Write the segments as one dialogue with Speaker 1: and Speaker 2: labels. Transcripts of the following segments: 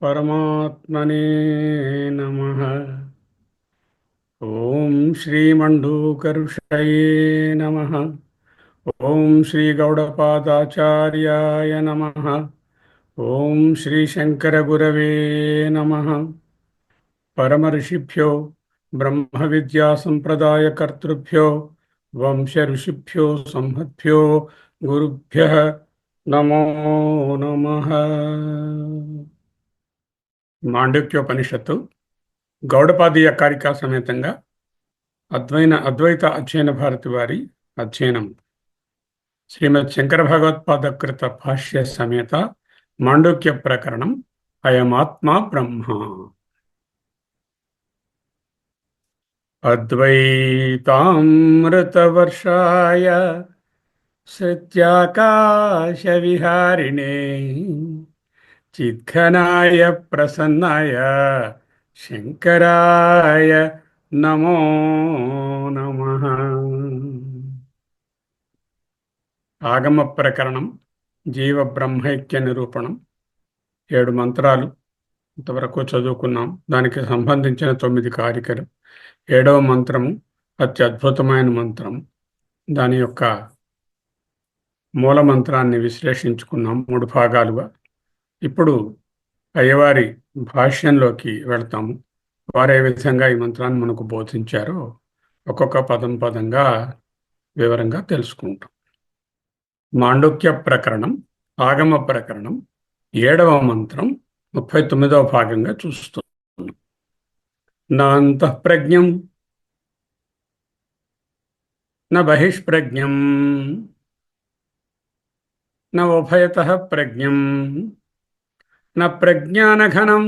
Speaker 1: పరమాత్మనే నమః. ఓం శ్రీ మండూకరుషయే నమః. ఓం శ్రీ గౌడపాదాచార్యాయ నమః. ఓం శ్రీ శంకర గురవే నమః. పరమ ఋషిభ్యో బ్రహ్మ విద్యా సంప్రదాయ కర్తృభ్యో వంశ ఋషిభ్యో సంహద్భ్యో గురుభ్యః నమో నమః. మాండూక్యోపనిషత్తు గౌడపాదీయ కారికా సమేతంగా అద్వైత అధ్యయన భారతి వారి అధ్యయనం శ్రీమద్ శంకర భగవత్పాదకృత భాష్య సమేత మాండూక్య ప్రకరణం అయమాత్మా బ్రహ్మ. అద్వైతామృతవర్షాయ సత్యాకాశ విహారిణే చిద్ఘనాయ ప్రసన్నాయ శంకరాయ నమో నమః. ఆగమ ప్రకరణం జీవ బ్రహ్మైక్య నిరూపణం 7 మంత్రాలు ఇంతవరకు చదువుకున్నాం. దానికి సంబంధించిన 9 కారికలు. 7వ మంత్రము అత్యద్భుతమైన మంత్రం. దాని యొక్క మూల మంత్రాన్ని విశ్లేషించుకున్నాం 3 భాగాలుగా. ఇప్పుడు అయ్యవారి భాష్యంలోకి వెళ్తాము. వారు ఏ విధంగా ఈ మంత్రాన్ని మనకు బోధించారో ఒక్కొక్క పదం పదంగా వివరంగా తెలుసుకుంటాం. మాండూక్య ప్రకరణం ఆగమ ప్రకరణం 7వ మంత్రం 39వ భాగంగా చూస్తున్నాం. నా అంతఃప్రజ్ఞం న బహిష్ప్రజ్ఞం న ఉభయతః ప్రజ్ఞం న ప్రజ్ఞానఘనం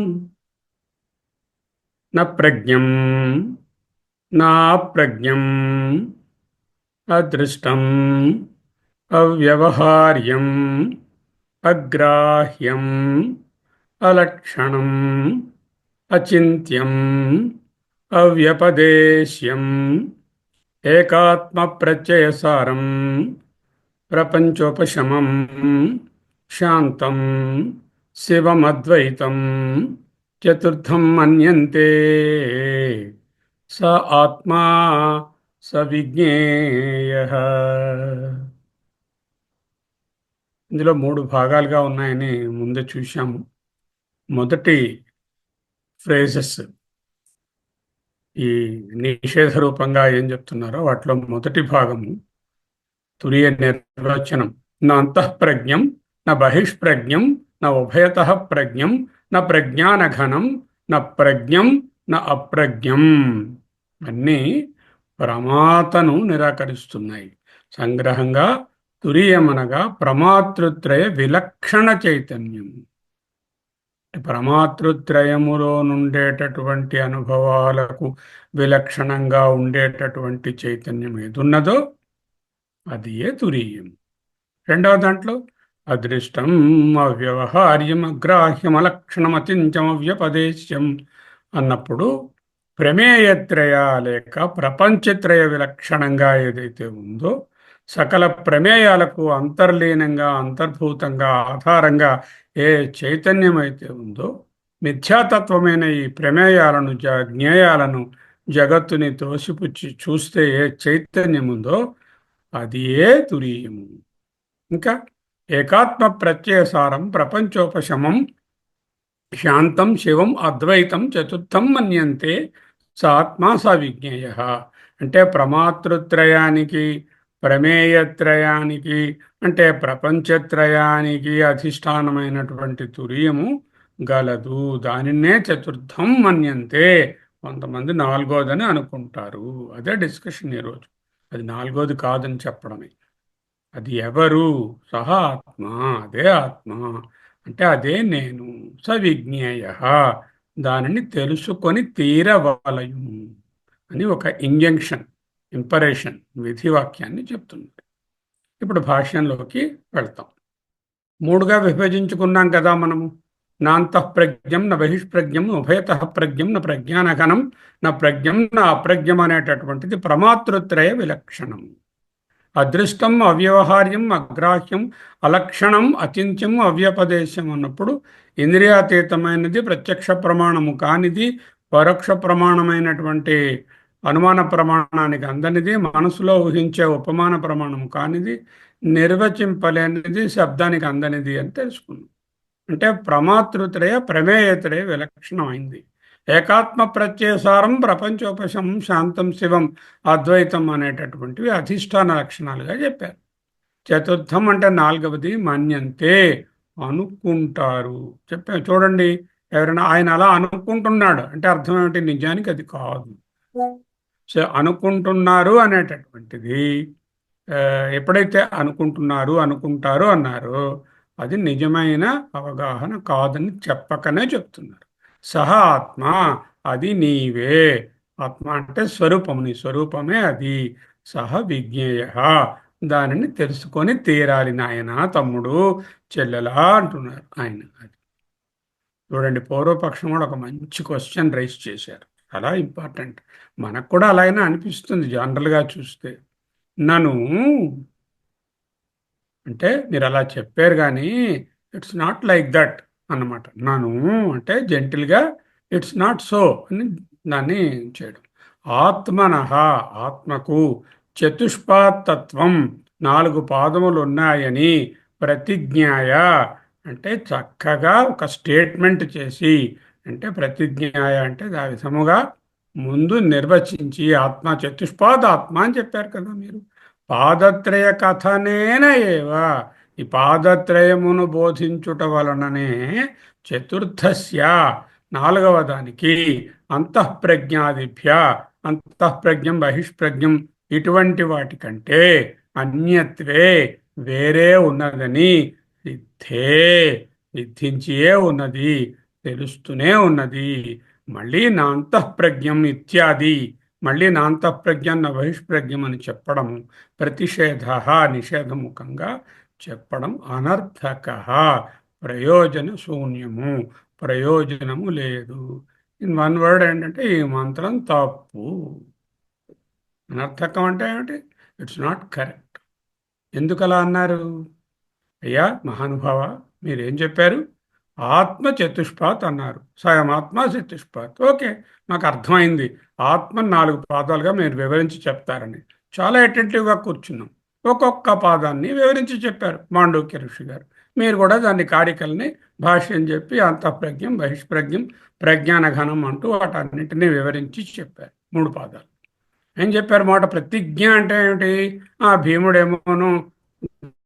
Speaker 1: న ప్రజ్ఞం నాప్రజ్ఞం అదృష్టం అవ్యవహార్యం అగ్రాహ్యం అలక్షణం అచింత్యం అవ్యపదేశ్యం ఏకాత్మ ప్రత్యయసారం ప్రపంచోపశమం శాంతం శివమద్వైతం చతుర్థం మన్యంతే స ఆత్మా స విజ్ఞేయః. ఇందులో 3 భాగాలుగా ఉన్నాయని ముందే చూశాము. మొదటి ఫ్రేజెస్ ఈ నిషేధ రూపంగా ఏం చెప్తున్నారో వాటిలో మొదటి భాగము తురియ నిర్వచనం. నా అంతఃప్రజ్ఞం నా బహిష్ప్రజ్ఞం నా ఉభయతః ప్రజ్ఞం నా ప్రజ్ఞానఘనం నా ప్రజ్ఞం నా అప్రజ్ఞం అన్నీ ప్రమాతను నిరాకరిస్తున్నాయి. సంగ్రహంగా తురియమనగా ప్రమాతృత్రయ విలక్షణ చైతన్యం. ప్రమాతృత్రయములో నుండేటటువంటి అనుభవాలకు విలక్షణంగా ఉండేటటువంటి చైతన్యం ఏదున్నదో అది ఏ తురీయం. రెండవ దాంట్లో అదృష్టం అవ్యవహార్యం అగ్రాహ్యం అలక్షణం అతించం అవ్యపదేశ్యం అన్నప్పుడు ప్రమేయత్రయ లేక ప్రపంచత్రయ విలక్షణంగా ఏదైతే ఉందో సకల ప్రమేయాలకు అంతర్లీనంగా అంతర్భూతంగా ఆధారంగా ఏ చైతన్యం అయితే ఉందో మిథ్యాతత్వమైన ఈ ప్రమేయాలను జ్ఞేయాలను జగత్తుని తోసిపుచ్చి చూస్తే ఏ చైతన్యం ఉందో అది ఏ తురీయము. ఇంకా ఏకాత్మ ప్రత్యయసారం ప్రపంచోపశమం శాంతం శివం అద్వైతం చతుర్థం మన్యంతే స ఆత్మా స విజ్ఞేయ. అంటే ప్రమాతృత్రయానికి ప్రమేయత్రయానికి అంటే ప్రపంచత్రయానికి అధిష్టానమైనటువంటి తురియము గలదు. దానినే చతుర్థం మన్యంతే. కొంతమంది నాలుగోదని అనుకుంటారు. అదే డిస్కషన్ ఈరోజు. అది నాలుగోది కాదని చెప్పడమే. అది ఎవరు? సహ ఆత్మ. అదే ఆత్మ అంటే అదే నేను. సవిజ్ఞేయ, దానిని తెలుసుకొని తీరవలయును అని ఒక ఇంజంక్షన్, ఇంపరేషన్, విధివాక్యాన్ని చెప్తుంది. ఇప్పుడు భాష్యంలోకి వెళ్తాం. మూడుగా విభజించుకున్నాం కదా మనము. నాంతఃప్రజ్ఞం న బహిష్ప్రజ్ఞం ఉభయతః ప్రజ్ఞం న ప్రజ్ఞానఘనం నా ప్రజ్ఞం నా అప్రజ్ఞం అనేటటువంటిది ప్రమాతృత్రయ విలక్షణం. అదృష్టం, అవ్యవహార్యం, అగ్రాహ్యం, అలక్షణం, అచింత్యం, అవ్యపదేశం అన్నప్పుడు ఇంద్రియాతీతమైనది, ప్రత్యక్ష ప్రమాణము కానిది, పరోక్ష ప్రమాణమైనటువంటి అనుమాన ప్రమాణానికి అందనిది, మనసులో ఊహించే ఉపమాన ప్రమాణము కానిది, నిర్వచింపలేనిది, శబ్దానికి అందనిది అని తెలుసుకున్నాం. అంటే ప్రమాతృత్రయ ప్రమేయత్రయ విలక్షణమైంది. ఏకాత్మ ప్రత్యయసారం ప్రపంచోపశమం శాంతం శివం అద్వైతం అనేటటువంటివి అధిష్టాన లక్షణాలుగా చెప్పారు. చతుర్థం అంటే నాలుగవది మన్యంతే, అనుకుంటారు చెప్పారు. చూడండి, ఎవరైనా ఆయన అలా అనుకుంటున్నాడు అంటే అర్థం ఏమిటి? నిజానికి అది కాదు. సో అనుకుంటున్నారు అనేటటువంటిది ఎప్పుడైతే అనుకుంటున్నారు అనుకుంటారు అన్నారో అది నిజమైన అవగాహన కాదని చెప్పకనే చెప్తున్నారు. సహ ఆత్మ, అది నీవే. ఆత్మ అంటే స్వరూపము, నీ స్వరూపమే అది. సహ విజ్ఞేయ, దానిని తెలుసుకొని తీరాలి నాయన, తమ్ముడు, చెల్లెలా అంటున్నారు ఆయన. అది చూడండి, పూర్వపక్షం కూడా ఒక మంచి క్వశ్చన్ రైజ్ చేశారు. చాలా ఇంపార్టెంట్. మనకు కూడా అలాగనే అనిపిస్తుంది జనరల్గా చూస్తే. నన్ను అంటే మీరు అలా చెప్పారు కానీ ఇట్స్ నాట్ లైక్ దట్ అన్నమాట. నన్ను అంటే జెంటిల్గా ఇట్స్ నాట్ సో అని దాన్ని చేయడం. ఆత్మనః, ఆత్మకు చతుష్పాతత్వం, నాలుగు పాదములు ఉన్నాయని ప్రతిజ్ఞాయ అంటే చక్కగా ఒక స్టేట్మెంట్ చేసి, అంటే ప్రతిజ్ఞాయ అంటే ఆ విధముగా ముందు నిర్వచించి, ఆత్మ చతుష్పాద ఆత్మ అని చెప్పారు కదా మీరు. పాదత్రయ కథనేన ఏవా, ఈ పాదత్రయమును బోధించుట వలననే చతుర్థస్య, నాలుగవ దానికి అంతఃప్రజ్ఞాదిభ్య, అంతఃప్రజ్ఞం బహిష్ప్రజ్ఞం ఇటువంటి వాటికంటే అన్యత్వే, వేరే ఉన్నదని, సిద్ధే, సిద్ధించియే ఉన్నది, తెలుస్తూనే ఉన్నది. మళ్ళీ నా అంతఃప్రజ్ఞం ఇత్యాది, మళ్ళీ నా అంతఃప్రజ్ఞం నా బహిష్ప్రజ్ఞం అని చెప్పడం ప్రతిషేధ, నిషేధముఖంగా చెప్పడం అనర్థక, ప్రయోజన శూన్యము, ప్రయోజనము లేదు. ఇన్ వన్ వర్డ్ ఏంటంటే ఈ మంత్రం తప్పు. అనర్థకం అంటే ఏమిటి? It's not correct. ఎందుకు అలా అన్నారు? అయ్యా మహానుభావ, మీరేం చెప్పారు? ఆత్మ చతుష్పాత్ అన్నారు. స్వయం ఆత్మ చతుష్పాత్. ఓకే, నాకు అర్థమైంది. ఆత్మ నాలుగు పాదాలుగా మీరు వివరించి చెప్తారని చాలా అటెంటివ్గా కూర్చున్నాం. ఒక్కొక్క పాదాన్ని వివరించి చెప్పారు మాండూక్య ఋషి గారు. మీరు కూడా దాన్ని కారికల్ని భాష్యం చెప్పి అంతఃప్రజ్ఞం బహిష్ప్రజ్ఞం ప్రజ్ఞానఘనం అంటూ వాటన్నింటినీ వివరించి చెప్పారు. మూడు పాదాలు ఏం చెప్పారు మాట? ప్రతిజ్ఞ అంటే ఏమిటి? ఆ భీముడేమోను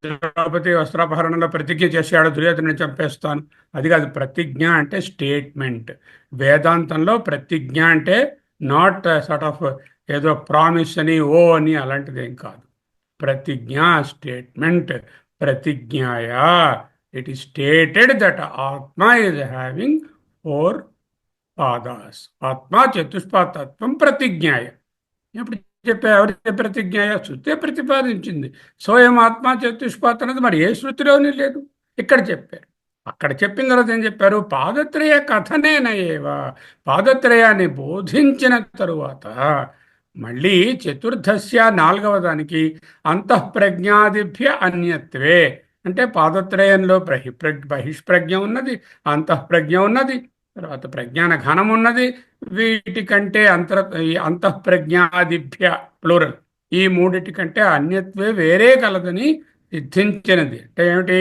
Speaker 1: ద్రౌపది వస్త్రాపహరణలో ప్రతిజ్ఞ చేశాడు, దుర్యోధను చంపేస్తాను. అది కాదు. ప్రతిజ్ఞ అంటే స్టేట్మెంట్. వేదాంతంలో ప్రతిజ్ఞ అంటే నాట్ సార్ట్ ఆఫ్ ఏదో ప్రామిస్ అని, ఓ అని అలాంటిది ఏం కాదు. ప్రతిజ్ఞ స్టేట్మెంట్. ప్రతిజ్ఞాయ it is stated that atma is having four పాదాస్. ఆత్మ చతుష్పాతత్వం ప్రతిజ్ఞాయ. ఎప్పుడు చెప్పా? ఎవరి ప్రతిజ్ఞాయ? శృతే ప్రతిపాదించింది. స్వయం ఆత్మ చతుష్పాత్ అన్నది మరి ఏ శృతిలోని లేదు, ఇక్కడ చెప్పారు. అక్కడ చెప్పిన తర్వాత ఏం చెప్పారు? పాదత్రయ కథనేనయేవా, పాదత్రయాన్ని బోధించిన తరువాత మళ్ళీ చతుర్థస్య, నాలుగవ దానికి అంతఃప్రజ్ఞాదిభ్య అన్యత్వే, అంటే పాదత్రయంలో బహిష్ప్రజ్ఞ ఉన్నది, అంతఃప్రజ్ఞ ఉన్నది, తర్వాత ప్రజ్ఞాన ఘనం ఉన్నది. వీటికంటే అంతఃప్రజ్ఞాదిభ్య ప్లూరల్, ఈ మూడిటి కంటే అన్యత్వే వేరే కలదని సిద్ధించినది. అంటే ఏమిటి?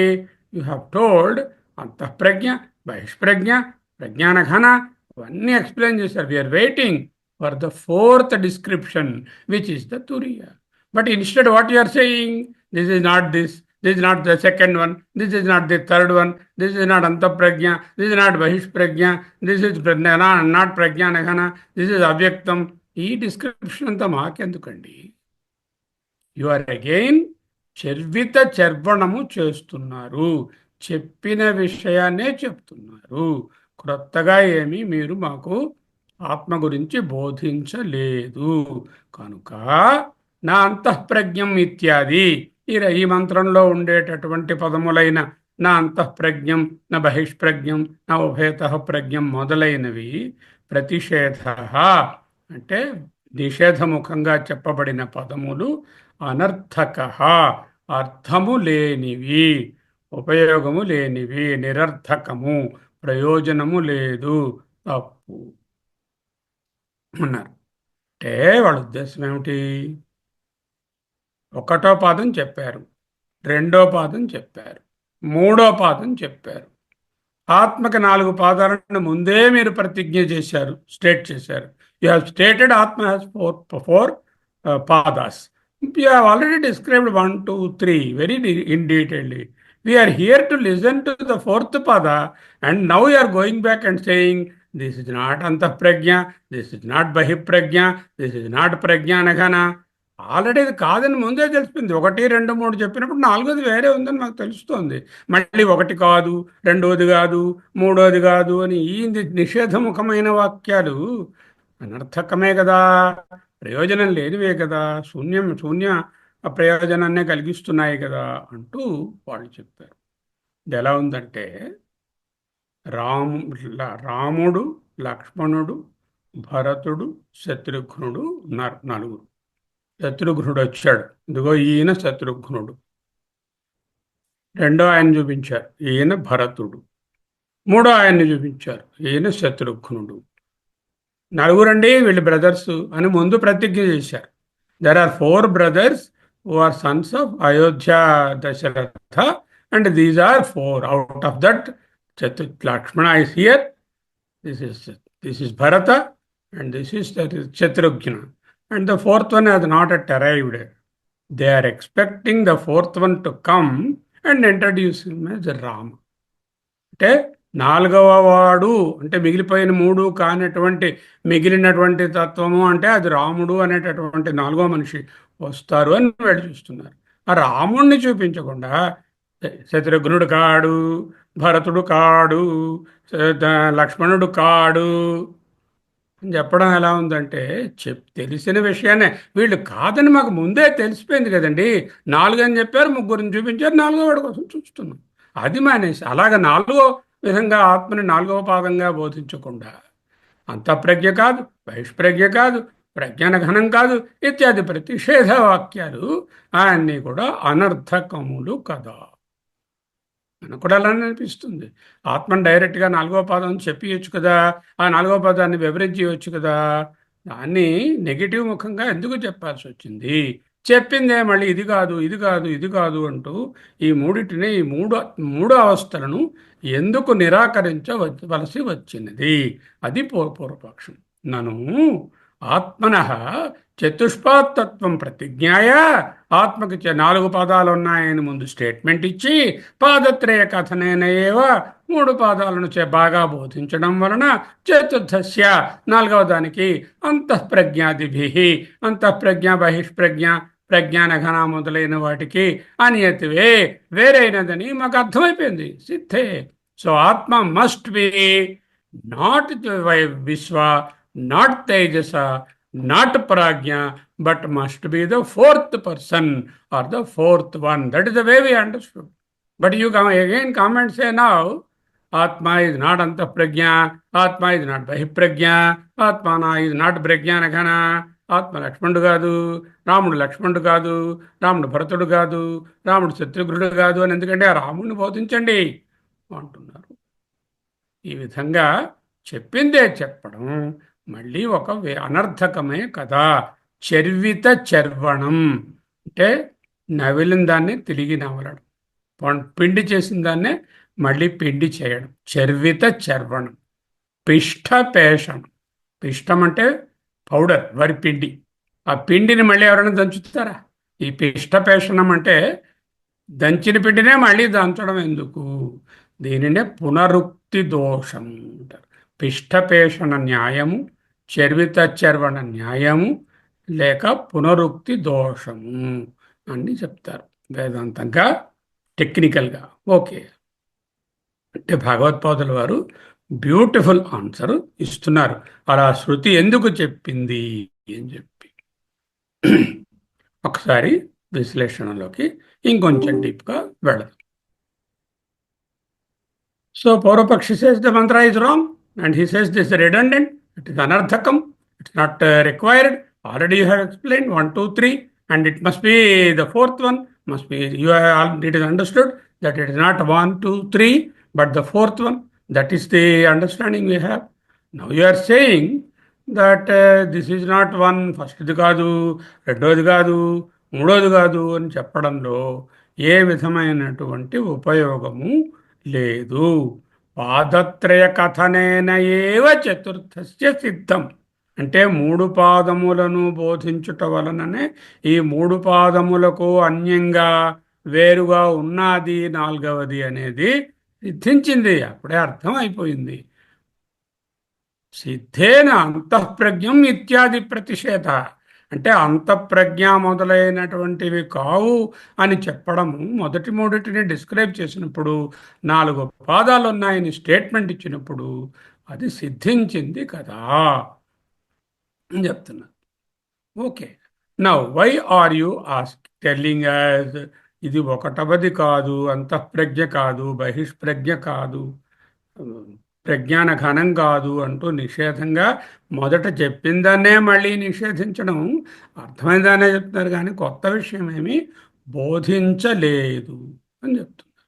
Speaker 1: యు హ్యావ్ టోల్డ్ అంతఃప్రజ్ఞ, బహిష్ప్రజ్ఞ, ప్రజ్ఞాన ఘన, అవన్నీ ఎక్స్ప్లెయిన్ చేశారు. We are waiting for the fourth description which is the turiya. But instead, what you are saying, this is not this, this is not the second one, this is not the third one, this is not Antaprajna, this is not Bahishprajna, this is not Prajnanahana, this is Avyaktam. ఈ description అంతా మాకెందుకండి? You are again Charvitha చర్వణము చేస్తున్నారు. చెప్పిన విషయాన్నే చెప్తున్నారు. క్రొత్తగా ఏమీ మీరు మాకు ఆత్మ గురించి బోధించలేదు. కనుక నా అంతఃప్రజ్ఞం ఇత్యాది ఈ మంత్రంలో ఉండేటటువంటి పదములైన నా అంతఃప్రజ్ఞం, నా బహిష్ప్రజ్ఞం, నా ఉభయతః ప్రజ్ఞం మొదలైనవి ప్రతిషేధ అంటే నిషేధముఖంగా చెప్పబడిన పదములు అనర్థక, అర్థము లేనివి, ఉపయోగము లేనివి, నిరర్థకము, ప్రయోజనము లేదు, తప్పు అన్నారు. అంటే వాళ్ళ ఉద్దేశం ఏమిటి? ఒకటో పాదం చెప్పారు, రెండో పాదం చెప్పారు, మూడో పాదం చెప్పారు. ఆత్మకి 4 పాదాలను ముందే మీరు ప్రతిజ్ఞ చేశారు, స్టేట్ చేశారు. యూ హ్యావ్ స్టేటెడ్ ఆత్మ has four padas. We have already described 1, 2, 3 very in detail. We are here to listen to the fourth pada, and now you are going back and saying this is not antahprajna, this is not bahiprajna, this is not prajnanahana. Already ఇది కాదని ముందే తెలిసిపోయింది. 1, 2, 3 చెప్పినప్పుడు 4వది వేరే ఉందని మాకు తెలుస్తోంది. మళ్ళీ 1 కాదు, 2వది కాదు, 3వది కాదు అని ఈ నిషేధముఖమైన వాక్యాలు అనర్థకమే కదా, ప్రయోజనం లేనివే కదా, శూన్య ప్రయోజనాన్నే కలిగిస్తున్నాయి కదా అంటూ వాళ్ళు చెప్పారు. ఇది ఎలా ఉందంటే, రాముడు, లక్ష్మణుడు, భరతుడు, శత్రుఘ్నుడు ఉన్నారు, 4. శత్రుఘ్నుడు వచ్చాడు, ఇదిగో ఈయన శత్రుఘ్నుడు. రెండో ఆయన చూపించారు, ఈయన భరతుడు. మూడో ఆయన్ని చూపించారు, ఈయన శత్రుఘ్నుడు. 4 వీళ్ళు బ్రదర్స్ అని ముందు ప్రతిజ్ఞ చేశారు. There are 4 brothers who are sons of Ayodhya Dasharatha, and these are 4. Out of that Lakshmana is here, this is Bharata, and this is Shatrughna, and the 4th one has not yet arrived. They are expecting the 4th one to come and introduce him as Rama. అంటే 4వ వాడు అంటే మిగిలిపోయిన 3 కానటువంటి మిగిలినటువంటి తత్వము అంటే అది రాముడు అనేటటువంటి 4వ మనిషి వస్తారు అని వేడి చూస్తున్నారు. ఆ రాముణ్ణి చూపించకుండా శత్రుఘ్నుడు కాడు, భరతుడు కాడు, లక్ష్మణుడు కాడు అని చెప్పడం ఎలా ఉందంటే, తెలిసిన విషయాన్ని వీళ్ళు కాదని మాకు ముందే తెలిసిపోయింది కదండి. 4 అని చెప్పారు, 3 చూపించారు, 4వ వాడి కోసం చూస్తున్నాం. అది మానేసి అలాగ 4వ విధంగా ఆత్మని 4వ పాదంగా బోధించకుండా అంతఃప్రజ్ఞ కాదు, బహిష్ప్రజ్ఞ కాదు, ప్రజ్ఞాన ఘనం కాదు ఇత్యాది ప్రతిషేధ వాక్యాలు అన్నీ కూడా అనర్థకములు కదా. మనకు కూడా అలానే అనిపిస్తుంది. ఆత్మను డైరెక్ట్గా 4వ పాదం చెప్పియచ్చు కదా, ఆ 4వ పాదాన్ని వివరించవచ్చు కదా. దాన్ని నెగిటివ్ ముఖంగా ఎందుకు చెప్పాల్సి వచ్చింది? చెప్పిందే మళ్ళీ ఇది కాదు, ఇది కాదు, ఇది కాదు అంటూ ఈ మూడిటిని, ఈ మూడు అవస్థలను ఎందుకు నిరాకరించవలసి వచ్చినది? అది పూర్వపక్షం. నను ఆత్మనః చతుష్పాత్తత్వం ప్రతిజ్ఞాయ, ఆత్మకి 4 పాదాలు ఉన్నాయని ముందు స్టేట్మెంట్ ఇచ్చి, పాదత్రయ కథనేన ఏవ 3 పాదాలను బాగా బోధించడం వలన చతుర్థస్య 4వ దానికి అంతఃప్రజ్ఞాదిభి, అంతఃప్రజ్ఞ, బహిష్ప్రజ్ఞ, ప్రజ్ఞానఘన మొదలైన వాటికి అనియతివే, వేరైనదని మాకు అర్థమైపోయింది. సిద్ధే. సో ఆత్మ మస్ట్ బి నాట్ విశ్వ, not Tejasa, not Prajna, but must be the 4th person or the 4th one. That is the way we understood. But you again come and say now, Atma is not Antaprajna, Atma is not Bahiprajna, Atmana is not Prajnanaghana, Atma Lakshmanudu కాదు, రాముడు లక్ష్మణుడు కాదు, రాముడు భరతుడు కాదు, రాముడు శత్రుఘ్నుడు కాదు అని ఎందుకంటే ఆ రాముడిని బోధించండి అంటున్నారు. ఈ విధంగా చెప్పిందే చెప్పడం మళ్ళీ ఒక అనర్థకమే కదా. చర్విత చర్వణం అంటే నవిలిన దాన్ని తిరిగి నవలడం, పిండి చేసిన దాన్నే మళ్ళీ పిండి చేయడం. చర్విత చర్వణం. పిష్టపేషణం. పిష్టం అంటే పౌడర్, వరి పిండి. ఆ పిండిని మళ్ళీ ఎవరైనా దంచుతారా? ఈ పిష్టపేషణం అంటే దంచిన పిండినే మళ్ళీ దంచడం ఎందుకు? దీనినే పునరుక్తి దోషం అంటారు. పిష్టపేషణ న్యాయము, చర్విత చర్వణ న్యాయము, లేక పునరుక్తి దోషము అని చెప్తారు వేదాంతంగా, టెక్నికల్గా. ఓకే, అంటే భగవత్పాదుల వారు బ్యూటిఫుల్ ఆన్సర్ ఇస్తున్నారు. అలా శృతి ఎందుకు చెప్పింది అని చెప్పి ఒకసారి విశ్లేషణలోకి ఇంకొంచెం డీప్గా వెళదాం. So Purvapakshi says the mantra is wrong, and he says this is redundant, it is anarthakam, it's not required. Already you have explained 1, 2, 3, and it must be the fourth one, must be, it is understood that it is not 1, 2, 3, but the fourth one. That is the understanding we have. Now you are saying that this is not one, ఫస్ట్ది కాదు, రెండోది కాదు, మూడోది కాదు అని చెప్పడంలో ఏ విధమైనటువంటి ఉపయోగము లేదు. పాదత్రయ కథనేన ఏవ చతుర్థస్య సిద్ధం. అంటే మూడు పాదములను బోధించుట వలననే ఈ మూడు పాదములకు అన్యంగా వేరుగా ఉన్నది నాలుగవది అనేది సిద్ధించింది. అప్పుడే అర్థం అయిపోయింది. సిద్ధేన అంతఃప్రజ్ఞం ఇత్యాది ప్రతిషేధ. అంటే అంతఃప్రజ్ఞ మొదలైనటువంటివి కావు అని చెప్పడము, మొదటి మూడిటిని డిస్క్రైబ్ చేసినప్పుడు, నాలుగు పాదాలు ఉన్నాయని స్టేట్మెంట్ ఇచ్చినప్పుడు అది సిద్ధించింది కదా అని చెప్తున్నా. Okay, now why are you telling us ఇది ఒకటవది కాదు, అంతఃప్రజ్ఞ కాదు, బహిష్ప్రజ్ఞ కాదు, ప్రజ్ఞాన ఘనం కాదు అంటూ నిషేధంగా మొదట చెప్పిందనే మళ్ళీ నిషేధించడం అర్థమైందనే చెప్తున్నారు, కానీ కొత్త విషయం ఏమీ బోధించలేదు అని చెప్తున్నారు.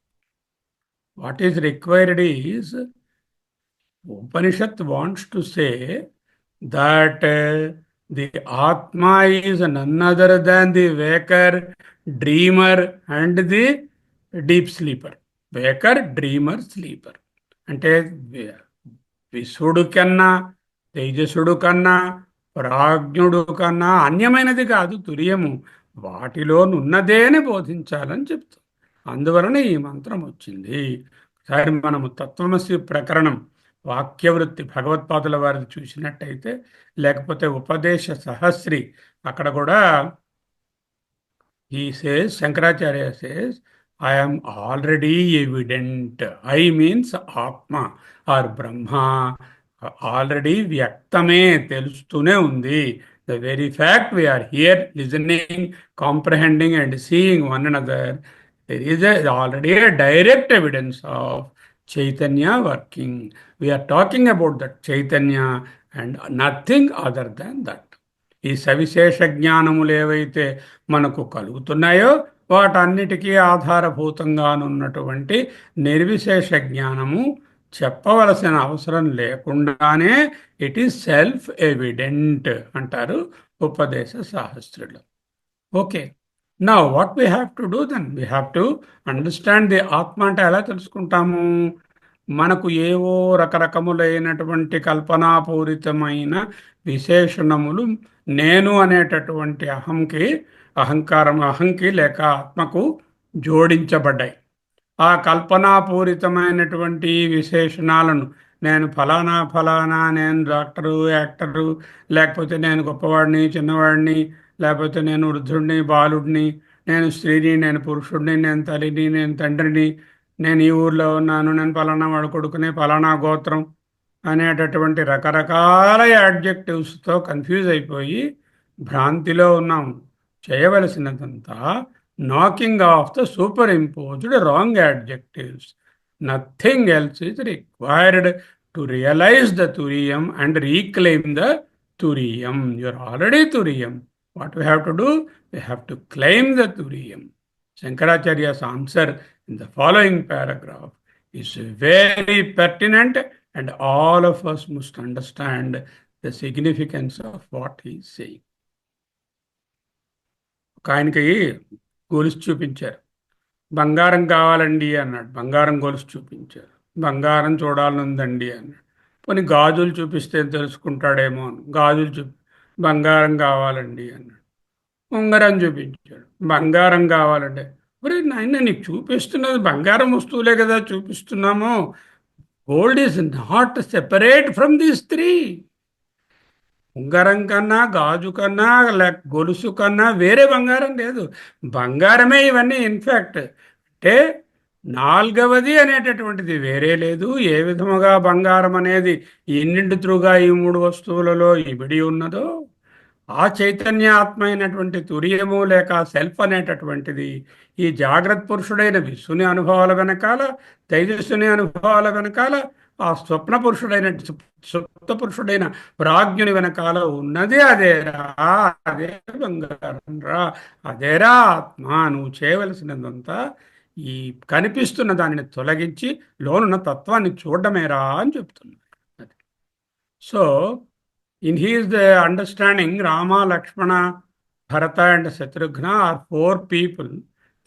Speaker 1: What is required is, Upanishad wants to say that the atma is none other than the waker, dreamer and the deep sleeper. Waker, dreamer, sleeper అంటే విశ్వడు కన్నా, తేజసుడు కన్నా, ప్రాజ్ఞుడు కన్నా అన్యమైనది కాదు తురియము, వాటిలోనున్నదేని బోధించాలని చెప్తాం. అందువలన ఈ మంత్రం వచ్చింది. ఒకసారి మనము తత్వమసి ప్రకరణం వాక్యవృత్తి భగవత్పాదుల వారిని చూసినట్టయితే, లేకపోతే ఉపదేశ సహస్రి, అక్కడ కూడా ఈ says, Shankaracharya says, I am already evident. I means Atma or Brahma. Already వ్యక్తమే, తెలుస్తూనే ఉంది. The very fact we are here listening, comprehending and seeing one another, there is already a direct evidence of Chaitanya working. We are talking about that Chaitanya and nothing other than that. ఈ సవిశేష జ్ఞానములు ఏవైతే మనకు కలుగుతున్నాయో వాటన్నిటికీ ఆధారభూతంగానున్నటువంటి నిర్విశేష జ్ఞానము చెప్పవలసిన అవసరం లేకుండానే it is self evident అంటారు ఉపదేశ సహస్రులు. Okay, now what we have to do then? We have to understand the atma. అంటే ఎలా తెలుసుకుంటాము? మనకు ఏవో రకరకములైనటువంటి కల్పనాపూరితమైన విశేషణములు నేను అనేటటువంటి అహంకి లేక ఆత్మకు జోడించబడ్డాయి. ఆ కల్పనాపూరితమైనటువంటి విశేషణాలను, నేను ఫలానా ఫలానా, నేను డాక్టరు, యాక్టరు, లేకపోతే నేను గొప్పవాడిని, చిన్నవాడిని, లేకపోతే నేను వృద్ధుడిని, బాలుడిని, నేను స్త్రీని, నేను పురుషుడిని, నేను తల్లిని, నేను తండ్రిని, నేను ఈ ఊర్లో ఉన్నాను, నేను ఫలానా వాడు కొడుకుని, ఫలానా గోత్రం అనేటటువంటి రకరకాల యాడ్జెక్టివ్స్తో కన్ఫ్యూజ్ అయిపోయి భ్రాంతిలో ఉన్నాం. చేయవలసినదంతా knocking off the superimposed wrong adjectives. Nothing else is required to realise the turiyam and reclaim the turiyam. You are already turiyam. What we have to do? We have to claim the turiyam. Shankaracharya's answer in the following paragraph is very pertinent, and all of us must understand the significance of what he is saying. ఒక ఆయనకి గొలుసు చూపించారు. బంగారం కావాలండి అన్నాడు. బంగారం గొలుసు చూపించారు. బంగారం చూడాలనుందండి అన్నాడు. కొన్ని గాజులు చూపిస్తే తెలుసుకుంటాడేమో అని గాజులు బంగారం కావాలండి అన్నాడు. ఉంగరం చూపించాడు. బంగారం కావాలంటే, మరి నాయన నీకు చూపిస్తున్నది బంగారం వస్తువులే కదా చూపిస్తున్నాము. Gold is not separate from these three. ఉంగరం కన్నా, గాజు కన్నా, లేక గొలుసు కన్నా వేరే బంగారం లేదు. బంగారమే ఇవన్నీ. ఇన్ఫ్యాక్ట్ అంటే నాల్గవది అనేటటువంటిది వేరే లేదు. ఏ విధముగా బంగారం అనేది ఎన్నింటితృగా ఈ మూడు వస్తువులలో ఇమిడి ఉన్నదో, ఆ చైతన్య ఆత్మ అయినటువంటి తురియము లేక సెల్ఫ్ అనేటటువంటిది ఈ జాగ్రత్త పురుషుడైన విశ్వని అనుభవాల వెనకాల, తైజస్సుని అనుభవాల వెనకాల, ఆ స్వప్న పురుషుడైన సుప్త పురుషుడైన ప్రాజ్ఞుని వెనకాల ఉన్నది అదేరా. అదే బంగారం రా, అదేరా ఆత్మ. నువ్వు చేయవలసినదంతా ఈ కనిపిస్తున్న దానిని తొలగించి లోనున్న తత్వాన్ని చూడడమేరా అని చెప్తున్నారు. So in his understanding, Rama, Lakshmana, Bharata, and Shatrugna are four people.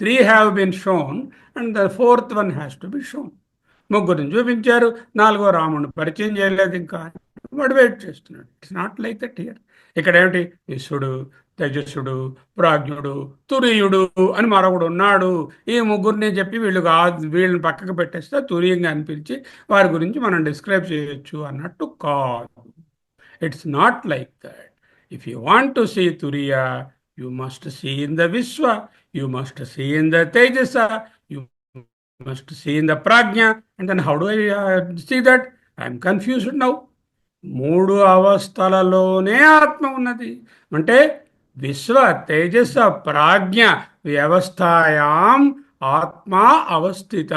Speaker 1: Three have been shown, and the fourth one has to be shown. ముగ్గురిని చూపించారు, నాలుగో రాముని పరిచయం చేయలేదు. ఇంకా వాడు వెయిట్ చేస్తున్నాడు. It's not like that here. ఇక్కడ ఏమిటి? విశ్వడు, తేజస్సుడు, ప్రాజ్ఞుడు, తురీయుడు అని మరొకడు ఉన్నాడు. ఈ ముగ్గురిని చెప్పి వీళ్ళని పక్కకు పెట్టేస్తే తురీయంగా అనిపించి వారి గురించి మనం డిస్క్రైబ్ చేయొచ్చు అన్నట్టు కాదు. It's not like that. If you want to see Turiya, you must see in the Vishwa, you must see in the Tejasa, you must see in the Prajna. And then how do I see that? I'm confused now. మూడు అవస్థలలోనే ఆత్మ ఉన్నది అంటే విశ్వ, తేజస, ప్రాజ్ఞ వ్యవస్థాయాం ఆత్మా అవస్థిత,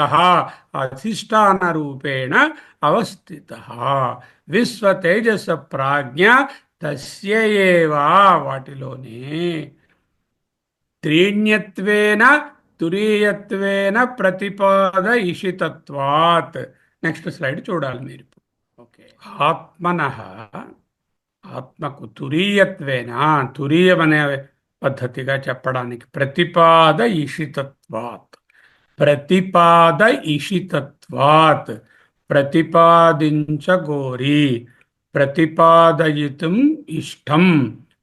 Speaker 1: అధిష్టాన రూపేణ అవస్థిత. విశ్వ, తేజస, ప్రాజ్ఞ తస్య ఏవా, వాటిలోనే త్రీణ్యత్వేన తురీయత్వేన ప్రతిపాద ఇషితత్వాత్. నెక్స్ట్ స్లైడ్ చూడాలి మీరు. ఓకే, ఆత్మనః, ఆత్మకు తురీయత్వేన, తురీయం అనే పద్ధతిగా చెప్పడానికి ప్రతిపాద ఇషితత్వాత్, ప్రతిపాద ఇషితత్వాత్, ప్రతిపాదించగోరి, ప్రతిపాదయితుం ఇష్టం,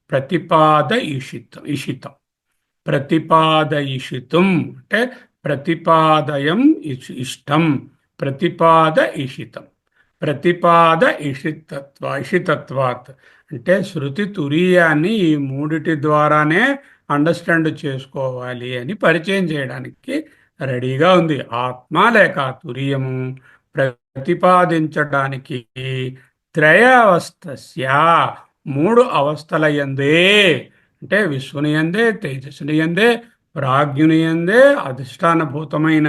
Speaker 1: ప్రతిపాద ఇషితం, ప్రతిపాదయిషితుం అంటే ప్రతిపాదయం ఇష్టం, ప్రతిపాద ఇషితం, ప్రతిపాద ఇషితత్వాత్ అంటే శృతి తురీయాన్ని ఈ మూడిటి ద్వారానే అండర్స్టాండ్ చేసుకోవాలి అని పరిచయం చేయడానికి రెడీగా ఉంది. ఆత్మ లేక తురీయము ప్రతిపాదించడానికి త్రయావస్థస్య, మూడు అవస్థల యందే అంటే విశ్వని యందే, తేజస్సుని యందే, ప్రాజ్ఞుని యందే అధిష్టానభూతమైన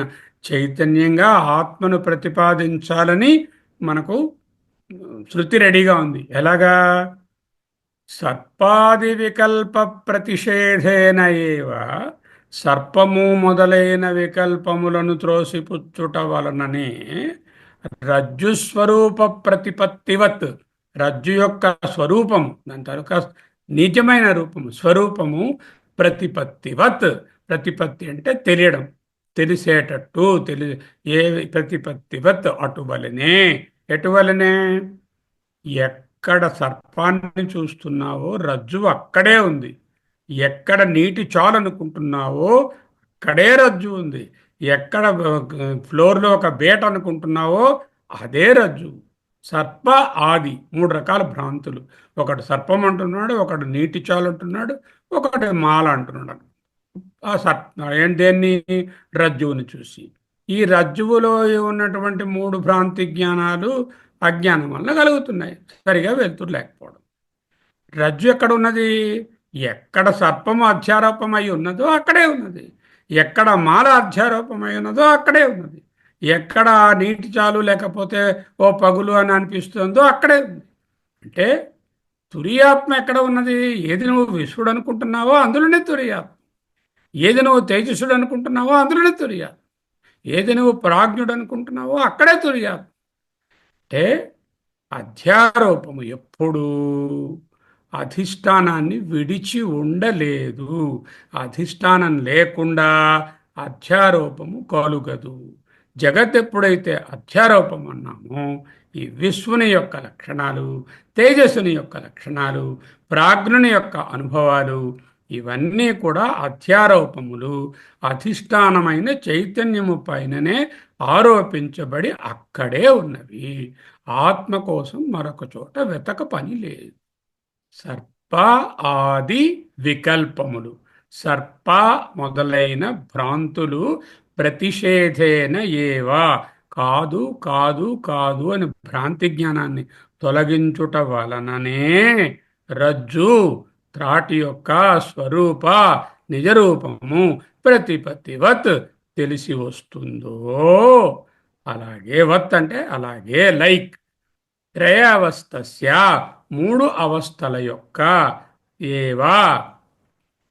Speaker 1: చైతన్యంగా ఆత్మను ప్రతిపాదించాలని మనకు శృతి రెడీగా ఉంది. ఎలాగా? సర్పాది వికల్ప ప్రతిషేధేన ఏవ, సర్పము మొదలైన వికల్పములను త్రోసిపుచ్చుట వలననే రజ్జుస్వరూప ప్రతిపత్తివత్, రజ్జు యొక్క స్వరూపము, దాని తరుక నిజమైన రూపము, స్వరూపము ప్రతిపత్తివత్, ప్రతిపత్తి అంటే తెలియడం, తెలిసేటట్టు, ఏ ప్రతిపత్తివత్ అటువలనే. ఎటువలనే? ఎక్కడ సర్పాన్ని చూస్తున్నావో రజ్జు అక్కడే ఉంది, ఎక్కడ నీటి చాలనుకుంటున్నావో అక్కడే రజ్జు ఉంది, ఎక్కడ ఫ్లోర్లో ఒక బేట అనుకుంటున్నావో అదే రజ్జు. సర్ప ఆది, మూడు రకాల భ్రాంతులు. ఒకడు సర్పం అంటున్నాడు, ఒకడు నీటి చాలు అంటున్నాడు, ఒకటి మాల అంటున్నాడు. ఆ దేన్ని? రజ్జువుని చూసి. ఈ రజ్జువులో ఉన్నటువంటి మూడు భ్రాంతి జ్ఞానాలు అజ్ఞానం వల్ల కలుగుతున్నాయి, సరిగా వెళ్తురు లేకపోవడం. రజ్జు ఎక్కడ ఉన్నది? ఎక్కడ సర్పము అధ్యారోపమై ఉన్నదో అక్కడే ఉన్నది, ఎక్కడ మాల అధ్యారోపమై ఉన్నదో అక్కడే ఉన్నది, ఎక్కడ నీటి చాలు లేకపోతే ఓ పగులు అని అనిపిస్తుందో అక్కడే ఉంది. అంటే తురియాత్మ ఎక్కడ ఉన్నది? ఏది నువ్వు విశ్వడు అనుకుంటున్నావో అందులోనే తురియాత్మ, ఏది నువ్వు తేజస్సుడు అనుకుంటున్నావో అందులోనే తురియాత్మ, ఏది నువ్వు ప్రాజ్ఞుడు అనుకుంటున్నావో అక్కడే తురియాత్మ. అంటే అధ్యారోపము ఎప్పుడూ అధిష్టానాన్ని విడిచి ఉండలేదు. అధిష్టానం లేకుండా అధ్యారోపము కలుగదు. జగత్ ఎప్పుడైతే అధ్యారోపం అన్నామో ఈ విశ్వని యొక్క లక్షణాలు, తేజస్సుని యొక్క లక్షణాలు, ప్రాజ్ఞుని యొక్క అనుభవాలు ఇవన్నీ కూడా అధ్యారోపములు. అధిష్టానమైన చైతన్యము పైననే ఆరోపించబడి అక్కడే ఉన్నవి. ఆత్మ కోసం మరొక చోట వెతక పని లేదు. సర్ప ఆది వికల్పములు, సర్ప మొదలైన భ్రాంతులు ప్రతిషేధేన ఏవా, కాదు కాదు కాదు అని భ్రాంతి జ్ఞానాన్ని తొలగించుట వలననే రజ్జు త్రాటి యొక్క స్వరూప నిజరూపము ప్రతిపత్తివత్ తెలిసి వస్తుందో, అలాగే వత్ అంటే అలాగే, లైక్ త్రయావస్థస్య మూడు అవస్థల యొక్క, ఏవా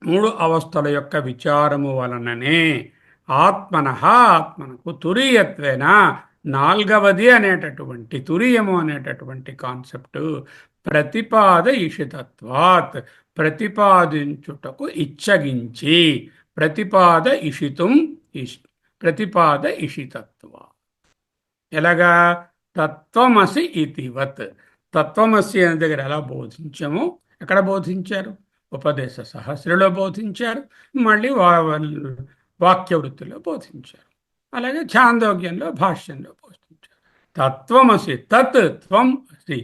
Speaker 1: మూడు అవస్థల యొక్క విచారము వలననే, ఆత్మనకు తురీయత్వేన నాల్గవది అనేటటువంటి తురియము అనేటటువంటి కాన్సెప్ట్ ప్రతిపాద ఇషితత్వాత్ ప్రతిపాదించుటకు ఇచ్చగించి, ప్రతిపాద ఇషితుం ప్రతిపాద ఇషితత్వా ఎలాగా, తత్వమసి ఇతివత్. తత్వమసి అనే దగ్గర ఎలా బోధించామో ఎక్కడ బోధించారు, ఉపదేశ సహస్రలో బోధించారు, మళ్ళీ వాక్యవృత్తిలో బోధించారు, అలాగే ఛాందోగ్యంలో భాష్యంలో బోధించారు. తత్వమసి, తత్ త్వం అసి,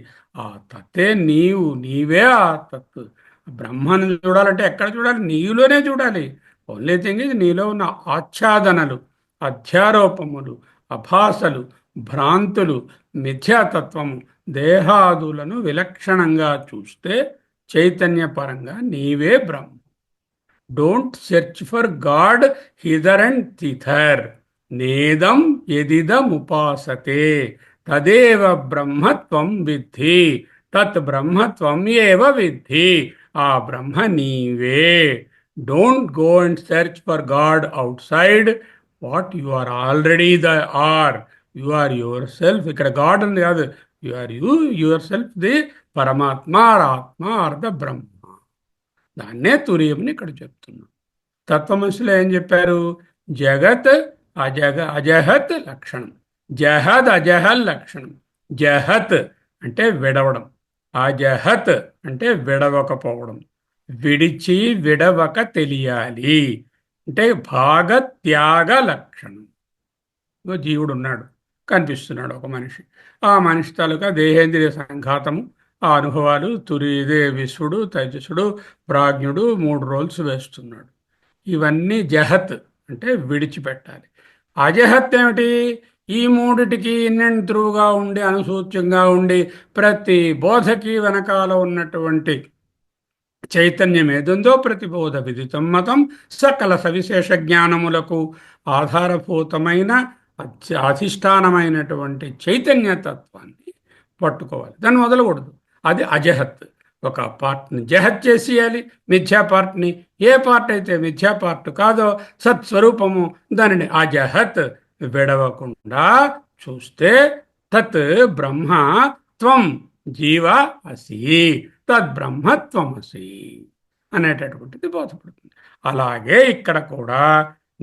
Speaker 1: ఆ తత్తే నీవు, నీవే ఆ తత్. బ్రహ్మను చూడాలంటే ఎక్కడ చూడాలి, నీలోనే చూడాలి. ఓన్లీ థింగ్ ఇది నీలో ఉన్న ఆచ్ఛాదనలు, అధ్యారోపములు, అభాసలు, భ్రాంతులు, మిథ్యాతత్వము, దేహాదులను విలక్షణంగా చూస్తే చైతన్యపరంగా నీవే బ్రహ్మ. Don't search for God hither and thither. నేదం ఎదిదముపాసతే తదేవ బ్రహ్మత్వం విద్ధి, తత్ బ్రహ్మత్వం ఏవ విద్ధి. ఆ బ్రహ్మ నీవే. Don't go and search for god outside what you are already are. You are yourself. ఇక్కడ గాడ్ అని కాదు, you are yourself, the Paramatma or Atma or the Brahma. దాన్నే తురియమని ఇక్కడ చెప్తున్నాం. తత్వమసిలో ఏం చెప్పారు, జగత్ అజహత్ లక్షణం, జహద్ అజహల్ లక్షణం. జహత్ అంటే విడవడం, అజహత్ అంటే విడవకపోవడం, విడిచి విడవక తెలియాలి అంటే భాగత్యాగ లక్షణం. జీవుడు ఉన్నాడు, కనిపిస్తున్నాడు ఒక మనిషి. ఆ మనిషి తాలూకా దేహేంద్రియ సంఘాతము, ఆ అనుభవాలు, ఇదే విశ్వడు, తేజస్సుడు, ప్రాజ్ఞుడు 3 రోల్స్ వేస్తున్నాడు. ఇవన్నీ జహత్ అంటే విడిచిపెట్టాలి. అజహత్ ఏమిటి, ఈ మూడిటికి ఇన్నెంట్రుగా ఉండి అనుసూచ్యంగా ఉండి ప్రతి బోధకి వెనకాల ఉన్నటువంటి చైతన్యం ఏదుందో ప్రతిబోధ విదితం మతం సకల సవిశేష జ్ఞానములకు ఆధారభూతమైన అధిష్టానమైనటువంటి చైతన్యతత్వాన్ని పట్టుకోవాలి, దాన్ని వదలకూడదు. అది అజహత్. ఒక పార్ట్ని జహత్ చేసేయాలి, మిథ్యా పార్ట్ని. ఏ పార్ట్ అయితే మిథ్యా పార్ట్ కాదో సత్స్వరూపము, దానిని అజహత్ విడవకుండా చూస్తే తత్ బ్రహ్మ త్వం జీవ అసి, తద్బ్రహ్మత్వమసి అనేటటువంటిది బోధపడుతుంది. అలాగే ఇక్కడ కూడా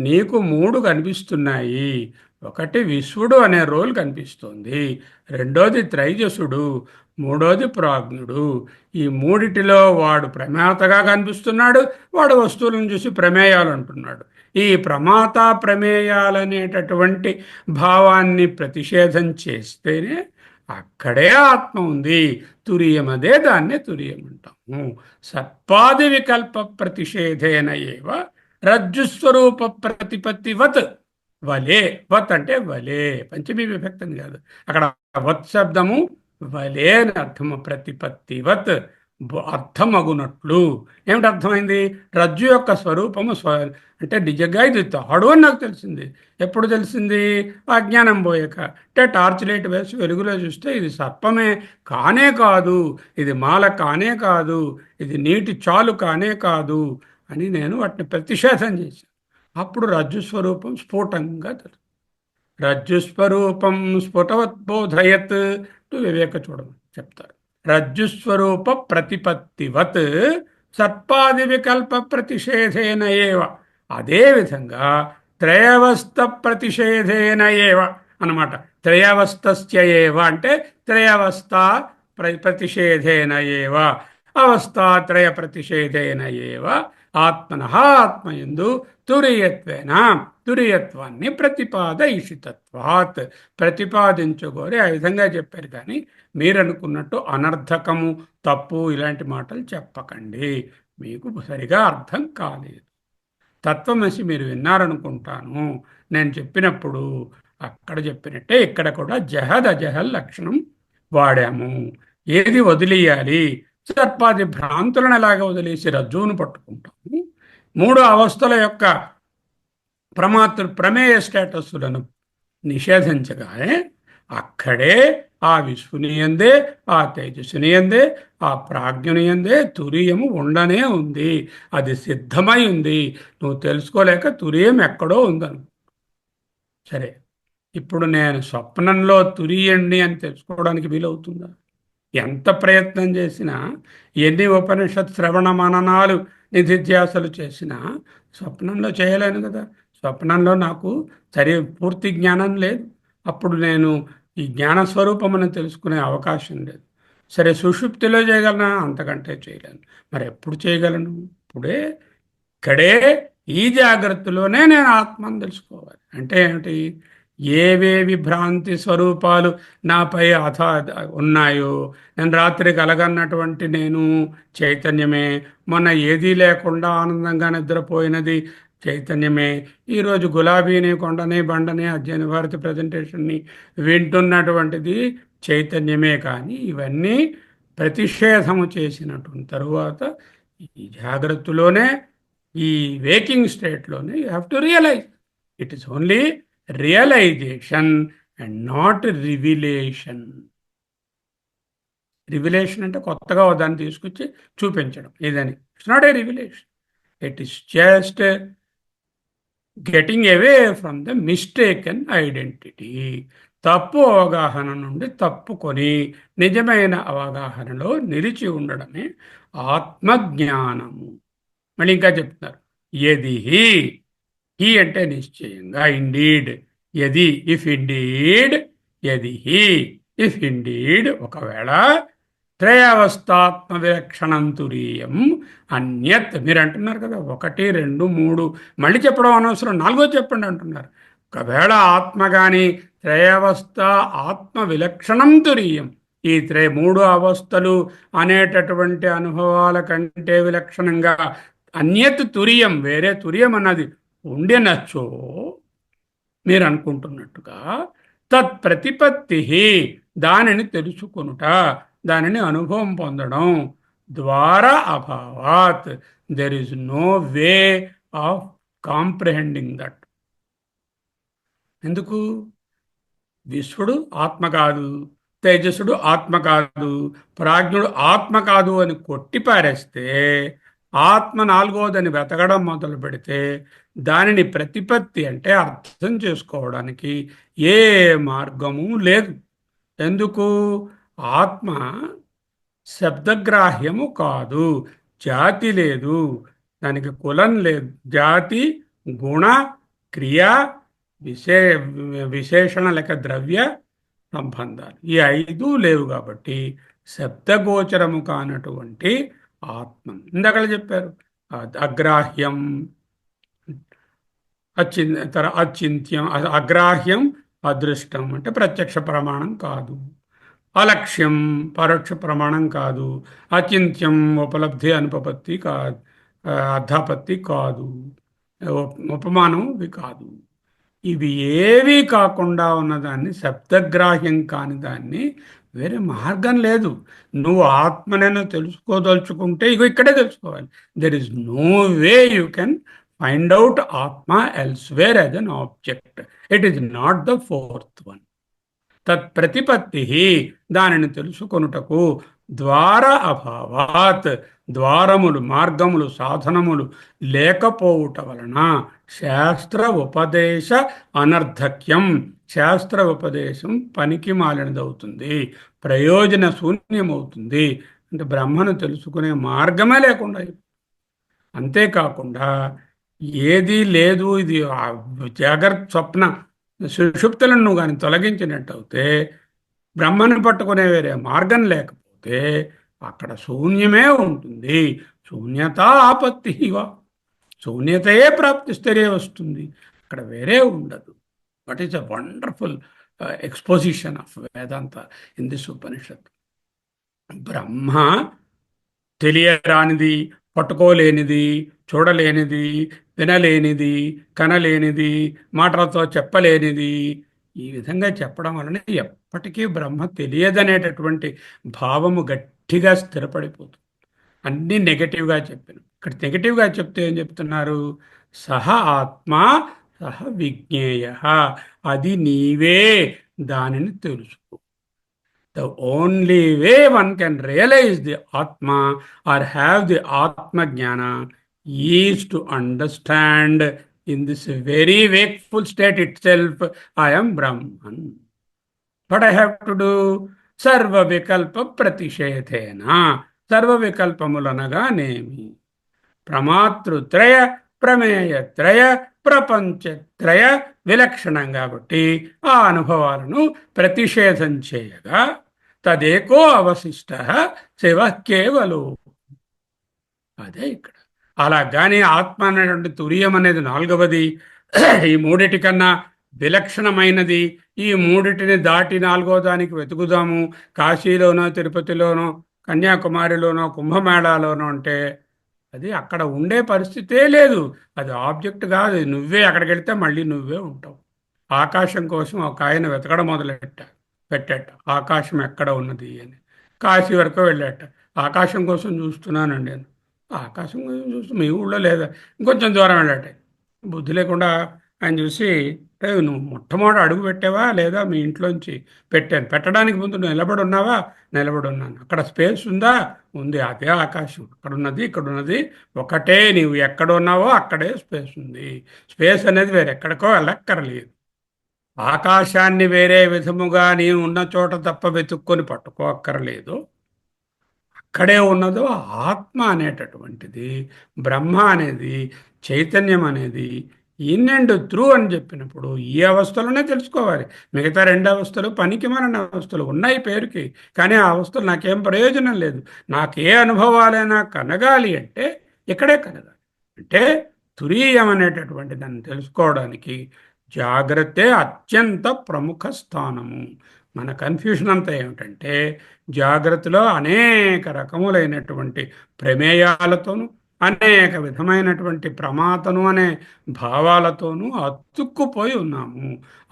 Speaker 1: నీకు 3 కనిపిస్తున్నాయి. ఒకటి విశ్వడు అనే రోల్ కనిపిస్తుంది, రెండోది త్రైజసుడు, మూడోది ప్రాజ్ఞుడు. ఈ మూడిటిలో వాడు ప్రమేతగా కనిపిస్తున్నాడు, వాడు వస్తువులను చూసి ప్రమేయాలు అంటున్నాడు. ఈ ప్రమాత ప్రమేయాలనేటటువంటి భావాన్ని ప్రతిషేధం చేస్తేనే అక్కడే ఆత్మ ఉంది. తురియమదే, దాన్నే తురియం అంటాము. సత్పాది వికల్ప ప్రతిషేధేన ఏవ రజ్జుస్వరూప ప్రతిపత్తివత్. వలే, వత్ అంటే వలే, పంచమీ విభక్తం కాదు, అక్కడ వత్ శబ్దము వలే అని అర్థము. ప్రతిపత్తివత్ అర్థమగునట్లు. ఏమిటి అర్థమైంది, రజ్జు యొక్క స్వరూపము అంటే నిజంగా ఇది తాడు అని నాకు తెలిసింది. ఎప్పుడు తెలిసింది, అజ్ఞానం పోయాక. అంటే టార్చ్ లైట్ వేసి వెలుగులో చూస్తే ఇది సర్పమే కానే కాదు, ఇది మాల కానే కాదు, ఇది నీటి చాలు కానే కాదు అని నేను వాటిని ప్రతిషేధం చేశాను. అప్పుడు రజ్జుస్వరూపం స్ఫుటంగా తెలుసు. రజ్జుస్వరూపం స్ఫుటవద్బోధయత్ టు వివేక చూడమని చెప్తారు. రజ్జుస్వరూప ప్రతిపత్తివత్ సర్పాది వికల్ప ప్రతిషేధేన ఏవ. అదేవిధంగా త్రయవస్థ ప్రతిషేధేన ఏవ అన్నమాట. త్రయవస్థస్య ఏవ అంటే త్రయవస్థ ప్రతిషేధేన ఏవ, అవస్థాత్రయ ప్రతిషేధేన ఏవ ఆత్మన ఆత్మయందు తురియత్వేన తురియత్వాన్ని ప్రతిపాదయిషితత్వాత్ ప్రతిపాదించుకోరి ఆ విధంగా చెప్పారు. కానీ మీరు అనుకున్నట్టు అనర్థకము తప్పు ఇలాంటి మాటలు చెప్పకండి, మీకు సరిగా అర్థం కాలేదు. తత్వమసి మీరు విన్నారనుకుంటాను. నేను చెప్పినప్పుడు అక్కడ చెప్పినట్టే ఇక్కడ కూడా జహద్ అజహల్ లక్షణం వాడాము. ఏది వదిలేయాలి? సర్పాది భ్రాంతులను ఎలాగ వదిలేసి రజ్జువును పట్టుకుంటాము, మూడు అవస్థల యొక్క ప్రమేయ స్టేటస్లను నిషేధించగానే అక్కడే ఆ విశ్వనియందే, ఆ తేజస్సునియందే, ఆ ప్రాజ్ఞనియందే తురియము ఉండనే ఉంది. అది సిద్ధమై ఉంది. నువ్వు తెలుసుకోలేక తురియం ఎక్కడో ఉందను. సరే, ఇప్పుడు నేను స్వప్నంలో తురియండి అని తెలుసుకోవడానికి వీలవుతుందా? ఎంత ప్రయత్నం చేసినా, ఎన్ని ఉపనిషత్ శ్రవణ మననాలు నిధిధ్యాసలు చేసినా స్వప్నంలో చేయలేను కదా. స్వప్నంలో నాకు పూర్తి జ్ఞానం లేదు. అప్పుడు నేను ఈ జ్ఞానస్వరూపమని తెలుసుకునే అవకాశం లేదు. సరే, సుషుప్తిలో చేయగలనా? అంతకంటే చేయలేను. మరి ఎప్పుడు చేయగలను? ఇప్పుడే, ఇక్కడే, ఈ జాగ్రత్తలోనే నేను ఆత్మను తెలుసుకోవాలి. అంటే ఏమిటి? ఏవేవి భ్రాంతి స్వరూపాలు నాపై ఉన్నాయో, నేను రాత్రి కలగన్నటువంటి నేను చైతన్యమే, మొన్న ఏదీ లేకుండా ఆనందంగా నిద్రపోయినది చైతన్యమే, ఈరోజు గులాబీని, కొండని, బండని, అధ్యయన భారతి ప్రజెంటేషన్ని వింటున్నటువంటిది చైతన్యమే. కానీ ఇవన్నీ ప్రతిషేధము చేసినటువంటి తరువాత ఈ జాగ్రత్తలోనే, ఈ వేకింగ్ స్టేట్లోనే you have to realise it is only realisation and not revelation. Revelation అంటే కొత్తగా దాన్ని తీసుకొచ్చి చూపించడం, ఇదని. It's not a revelation, it is just getting away from the mistaken identity. తప్పు అవగాహన నుండి తప్పుకొని నిజమైన అవగాహనలో నిలిచి ఉండడమే ఆత్మజ్ఞానము. మళ్ళీ ఇంకా చెప్తున్నారు, యది హి అంటే నిశ్చయంగా, ఇండీడ్, యది ఇఫ్ ఇండీడ్, యది హి ఇఫ్ ఇండీడ్ ఒకవేళ, త్రయావస్థాత్మ విలక్షణం తురీయం అన్యత్. మీరు అంటున్నారు కదా 1, 2, 3 మళ్ళీ చెప్పడం అనవసరం, 4వ చెప్పండి అంటున్నారు. ఒకవేళ ఆత్మ కానీ త్రయావస్థ ఆత్మ విలక్షణం తురీయం, ఈ 3 అవస్థలు అనేటటువంటి అనుభవాల కంటే విలక్షణంగా అన్యత్ తురియం, వేరే తురియం అన్నది ఉండినచ్చో మీరు అనుకుంటున్నట్టుగా, తత్ప్రతిపత్తి దానిని తెలుసుకొనుట, దానిని అనుభవం పొందడం, ద్వారా అభావాత్ there is no way of comprehending that. ఎందుకు? విశ్వడు ఆత్మ కాదు, తేజస్సుడు ఆత్మ కాదు, ప్రాజ్ఞుడు ఆత్మ కాదు అని కొట్టిపారేస్తే, ఆత్మ 4వదని వెతకడం మొదలు పెడితే, దానిని ప్రతిపత్తి అంటే అర్థం చేసుకోవడానికి ఏ మార్గము లేదు. ఎందుకు? ఆత్మ శబ్దగ్రాహ్యము కాదు, జాతి లేదు, దానికి కులం లేదు. జాతి, గుణ, క్రియ, విశేషణ లేక ద్రవ్య సంబంధాలు ఈ 5 లేవు. కాబట్టి శబ్దగోచరము కానటువంటి ఆత్మ, ఇందాక చెప్పారు, అగ్రాహ్యం, అచింత్యం, అగ్రాహ్యం అదృష్టం అంటే ప్రత్యక్ష ప్రమాణం కాదు, అలక్ష్యం పరోక్ష ప్రమాణం కాదు, అచింత్యం ఉపలబ్ధి అనుపపత్తి కాదు, అర్ధాపత్తి కాదు, ఉపమానం ఇవి కాదు. ఇవి ఏవి కాకుండా ఉన్నదాన్ని, శబ్దగ్రాహ్యం కాని దాన్ని వేరే మార్గం లేదు. నువ్వు ఆత్మనైనా తెలుసుకోదలుచుకుంటే ఇగో ఇక్కడే తెలుసుకోవాలి. There is no way you can find out atma elsewhere as an object. It is not the 4th one. తత్ప్రతిపత్తి దానిని తెలుసుకొనుటకు ద్వార అభావాత్, ద్వారములు, మార్గములు, సాధనములు లేకపోవుట వలన శాస్త్ర ఉపదేశ అనర్థక్యం, శాస్త్ర ఉపదేశం పనికి మాలినదవుతుంది, ప్రయోజన శూన్యమవుతుంది. అంటే బ్రహ్మను తెలుసుకునే మార్గమే లేకుండా. అంతేకాకుండా ఏదీ లేదు, ఇది జాగ్రత్త స్వప్న సుషుప్తులను నువ్వు కానీ తొలగించినట్టయితే, బ్రహ్మను పట్టుకునే వేరే మార్గం లేకపోతే అక్కడ శూన్యమే ఉంటుంది. శూన్యత ఆపత్తి ఇవ. శూన్యతయే ప్రాప్తిస్తేనే వస్తుంది, అక్కడ వేరే ఉండదు. What is a wonderful exposition of Vedanta in this Upanishad. బ్రహ్మ తెలియరానిది, పట్టుకోలేనిది, చూడలేనిది, వినలేనిది, కనలేనిది, మాటలతో చెప్పలేనిది, ఈ విధంగా చెప్పడం వలన ఎప్పటికీ బ్రహ్మ తెలియదనేటటువంటి భావము గట్టిగా స్థిరపడిపోతుంది. అన్నీ నెగటివ్గా చెప్పాను. ఇక్కడ నెగటివ్గా చెప్తే ఏం చెప్తున్నారు? సహ ఆత్మ సహ విజ్ఞేయ, అది నీవే, దానిని తెలుసుకో. The only way one can realize the Atma or have the Atma Jnana is to understand in this very wakeful state itself, I am Brahman. What I have to do? Sarva Vikalpa Pratishethena. Sarva Vikalpamulanaga nemi. ప్రమాతృత్రయ ప్రమేయత్రయ ప్రపంచత్రయ విలక్షణం కాబట్టి ఆ అనుభవాలను ప్రతిషేధం చేయగా తదేకో అవశిష్ట శివ కేవలో. అదే ఇక్కడ అలా కానీ ఆత్మ అనేటువంటి తురియం అనేది నాలుగవది, ఈ మూడిటి కన్నా విలక్షణమైనది. ఈ మూడిటిని దాటి నాలుగో దానికి వెతుకుదాము, కాశీలోనో తిరుపతిలోనో కన్యాకుమారిలోనో కుంభమేళాలోనో అంటే అది అక్కడ ఉండే పరిస్థితే లేదు. అది ఆబ్జెక్ట్ కాదు, నువ్వే అక్కడికి వెళ్తే మళ్ళీ నువ్వే ఉంటావు. ఆకాశం కోసం ఒక ఆయన వెతకడం పెట్టాట, ఆకాశం ఎక్కడ ఉన్నది అని. కాశీ వరకు వెళ్ళాట, ఆకాశం కోసం చూస్తున్నానండి నేను. ఆకాశం కోసం చూస్తూ మీ ఊళ్ళో లేదా, ఇంకొంచెం దూరం వెళ్ళాట. బుద్ధి లేకుండా ఆయన చూసి, నువ్వు మొట్టమొదటి అడుగు పెట్టావా లేదా మీ ఇంట్లోంచి? పెట్టాను. పెట్టడానికి ముందు నువ్వు నిలబడి ఉన్నావా? నిలబడి ఉన్నాను. అక్కడ స్పేస్ ఉందా? ఉంది. అదే ఆకాశం, అక్కడ ఉన్నది ఇక్కడ ఉన్నది ఒకటే. నీవు ఎక్కడ ఉన్నావో అక్కడే స్పేస్ ఉంది. స్పేస్ అనేది వేరెక్కడికో వెళ్ళక్కర్లేదు. ఆకాశాన్ని వేరే విధముగా నీవు ఉన్న చోట తప్ప వెతుక్కొని పట్టుకోక్కర్లేదు. అక్కడే ఉన్నదో ఆత్మ అనేటటువంటిది, బ్రహ్మ అనేది, చైతన్యం అనేది ఇన్ అండ్ త్రూ అని చెప్పినప్పుడు ఈ అవస్థలోనే తెలుసుకోవాలి. మిగతా రెండు అవస్థలు పనికి మాలిన అవస్థలు ఉన్నాయి పేరుకి, కానీ ఆ అవస్థలు నాకేం ప్రయోజనం లేదు. నాకు ఏ అనుభవాలైనా కనగాలి అంటే ఇక్కడే కనగాలి. అంటే తురీయం అనేటటువంటి దాన్ని తెలుసుకోవడానికి జాగ్రత్తే అత్యంత ప్రముఖ స్థానము. మన కన్ఫ్యూషన్ అంతా ఏమిటంటే జాగ్రత్తలో అనేక రకములైనటువంటి ప్రమేయాలతోనూ అనేక విధమైనటువంటి ప్రమాతను అనే భావాలతోనూ అతుక్కుపోయి ఉన్నాము.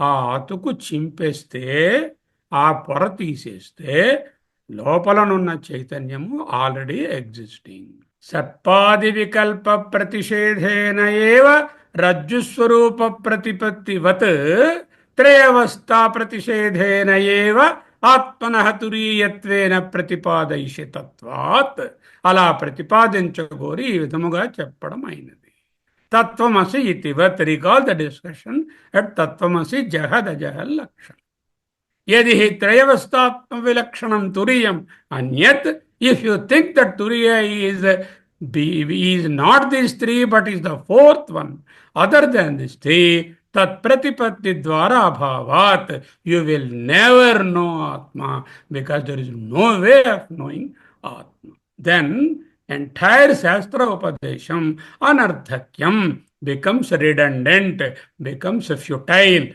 Speaker 1: ఆ అతుకు చింపేస్తే, ఆ పొర తీసేస్తే లోపలనున్న చైతన్యము ఆల్రెడీ ఎగ్జిస్టింగ్. సర్పాది వికల్ప ప్రతిషేధేన ఏవ రజ్జుస్వరూప ప్రతిపత్తివత్ త్రయవస్థా ప్రతిషేధేన ఏవ ఆత్మనః తురీయత్వేన ప్రతిపాదయిషితత్వాత్. అలా ప్రతిపాదించగోరి ఈ విధముగా చెప్పడం అయినది. తత్వమసి ఇతివత్. రికాల్ ద డిస్కషన్ అట్ తత్వమసి జహదజహల్ లక్షణం. యది హి త్రయవస్థాత్మ విలక్షణం తురియం అన్యత్. If you think that turiya is not these three but is the fourth one other than these three, tat pratipatti dwara bhavat, you will never know Atma, because there is no way of knowing Atma. Then entire Shastra Upadesham anarthakyam becomes redundant, becomes futile,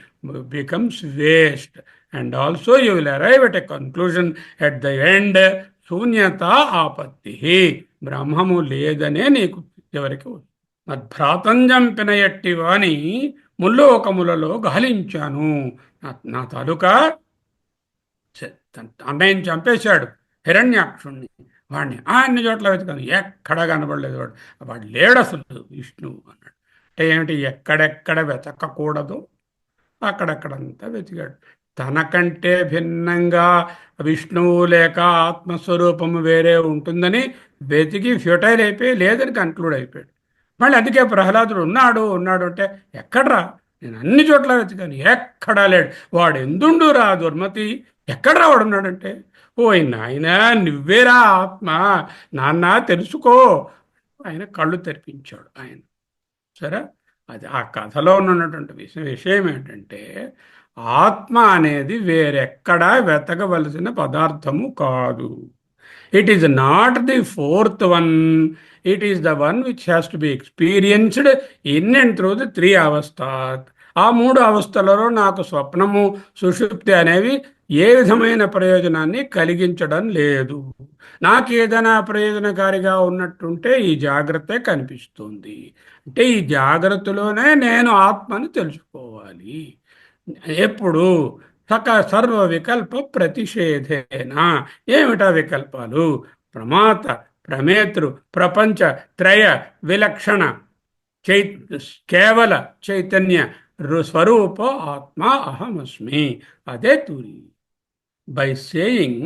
Speaker 1: becomes waste, and also you will arrive at a conclusion at the end, శూన్యత ఆపత్తి, బ్రహ్మము లేదనే నీకు ఎవరికి. మద్భ్రాతం చంపిన ఎట్టి వాని ముల్లోకములలో గాలించాను. నా తాలూకా అన్నయ్యని చంపేశాడు హిరణ్యాక్షుణ్ణి, వాడిని అన్ని చోట్ల వెతికాను, ఎక్కడా కనబడలేదు. వాడు లేడు అసలు విష్ణువు అన్నాడు. అంటే ఏమిటి? ఎక్కడెక్కడ వెతకకూడదు అక్కడెక్కడంతా వెతికాడు. తనకంటే భిన్నంగా విష్ణువు లేక ఆత్మస్వరూపము వేరే ఉంటుందని వెతికి ఫ్యూటైల్ అయిపోయి లేదని కన్క్లూడ్ అయిపోయాడు. మళ్ళీ అందుకే ప్రహ్లాదుడు ఉన్నాడు అంటే ఎక్కడ్రా? నేను అన్ని చోట్ల వెతికాను, ఎక్కడా లేడు. వాడు ఎందుండు రా దుర్మతి, ఎక్కడ్రా వాడున్నాడంటే, ఓ నాయన నువ్వేరా ఆత్మ, నాన్న తెలుసుకో. ఆయన కళ్ళు తెరిపించాడు ఆయన. సరే, అది ఆ కథలో ఉన్నటువంటి విషయం ఏంటంటే ఆత్మ అనేది వేరెక్కడా వెతకవలసిన పదార్థము కాదు. It is not the fourth one. It is the one which has to be experienced in and through the three avasthas. ఆ మూడు అవస్థలలో నాకు స్వప్నము సుషుప్తి అనేవి ఏ విధమైన ప్రయోజనాన్ని కలిగించడం లేదు. నాకు ఏదైనా ప్రయోజనకారిగా ఉన్నట్టుంటే ఈ జాగ్రత్త కనిపిస్తుంది. అంటే ఈ జాగ్రత్తలోనే నేను ఆత్మని తెలుసుకోవాలి. ఎప్పుడు సర్వ వికల్ప ప్రతిషేధేన. ఏమిటా వికల్పాలు? ప్రమాత, ప్రమేతృ, ప్రపంచ త్రయ విలక్షణ చై కేవల చైతన్య స్వరూప ఆత్మ అహమస్మి. అదే తురి. By saying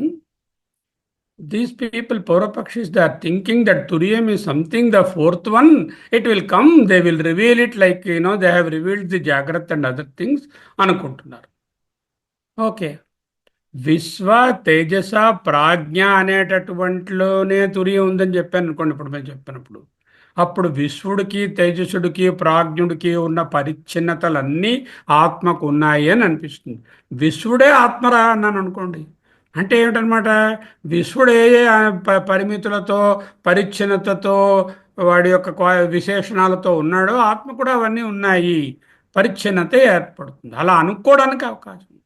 Speaker 1: these people, Purapakshis, they are thinking that Turiyam is something, the fourth one. It will come, they will reveal it like, they have revealed the Jagrat and other things. అనుకుంటున్నారు. Okay, విశ్వ తేజస ప్రాజ్ఞ అనేటటువంటిలోనే తురియం ఉందని చెప్పాను అనుకోండి. ఇప్పుడు మేము చెప్పినప్పుడు అప్పుడు విశ్వడికి తేజస్సుడికి ప్రాజ్ఞుడికి ఉన్న పరిచ్ఛిన్నతలన్నీ ఆత్మకు ఉన్నాయి అని అనిపిస్తుంది. విశ్వడే ఆత్మరా అన్నాను అనుకోండి, అంటే ఏమిటనమాట? విశ్వడు ఏ పరిమితులతో పరిచ్ఛిన్నతతో వాడి యొక్క విశేషణాలతో ఉన్నాడో ఆత్మ కూడా అవన్నీ ఉన్నాయి. పరిచ్ఛిన్నత ఏర్పడుతుంది. అలా అనుకోవడానికి అవకాశం ఉంది.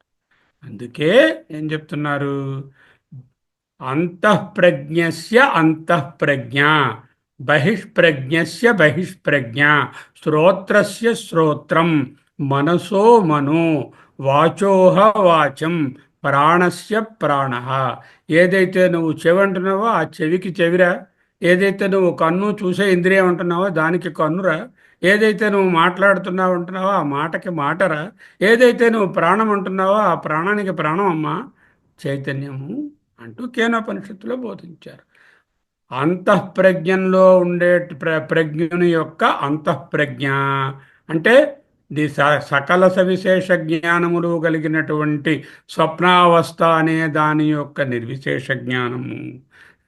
Speaker 1: అందుకే ఏం చెప్తున్నారు? అంతఃప్రజ్ఞస్య అంతఃప్రజ్ఞ, బహిష్ప్రజ్ఞస్య బహిష్ప్రజ్ఞ, శ్రోత్రస్య శ్రోత్రం, మనసో మనో, వాచోహ వాచం, ప్రాణస్య ప్రాణ. ఏదైతే నువ్వు చెవి అంటున్నావో ఆ చెవికి చెవిరా. ఏదైతే నువ్వు కన్ను చూసే ఇంద్రియం అంటున్నావో దానికి కన్నురా. ఏదైతే నువ్వు మాట్లాడుతున్నావు అంటున్నావో ఆ మాటకి మాటరా. ఏదైతే నువ్వు ప్రాణం అంటున్నావో ఆ ప్రాణానికి ప్రాణం అమ్మా చైతన్యము అంటూ కేనోపనిషత్తులో బోధించారు. అంతఃప్రజ్ఞంలో ఉండే ప్రజ్ఞుని యొక్క అంతఃప్రజ్ఞ అంటే సకల సవిశేష జ్ఞానములు కలిగినటువంటి స్వప్నావస్థ అనే దాని యొక్క నిర్విశేష జ్ఞానము,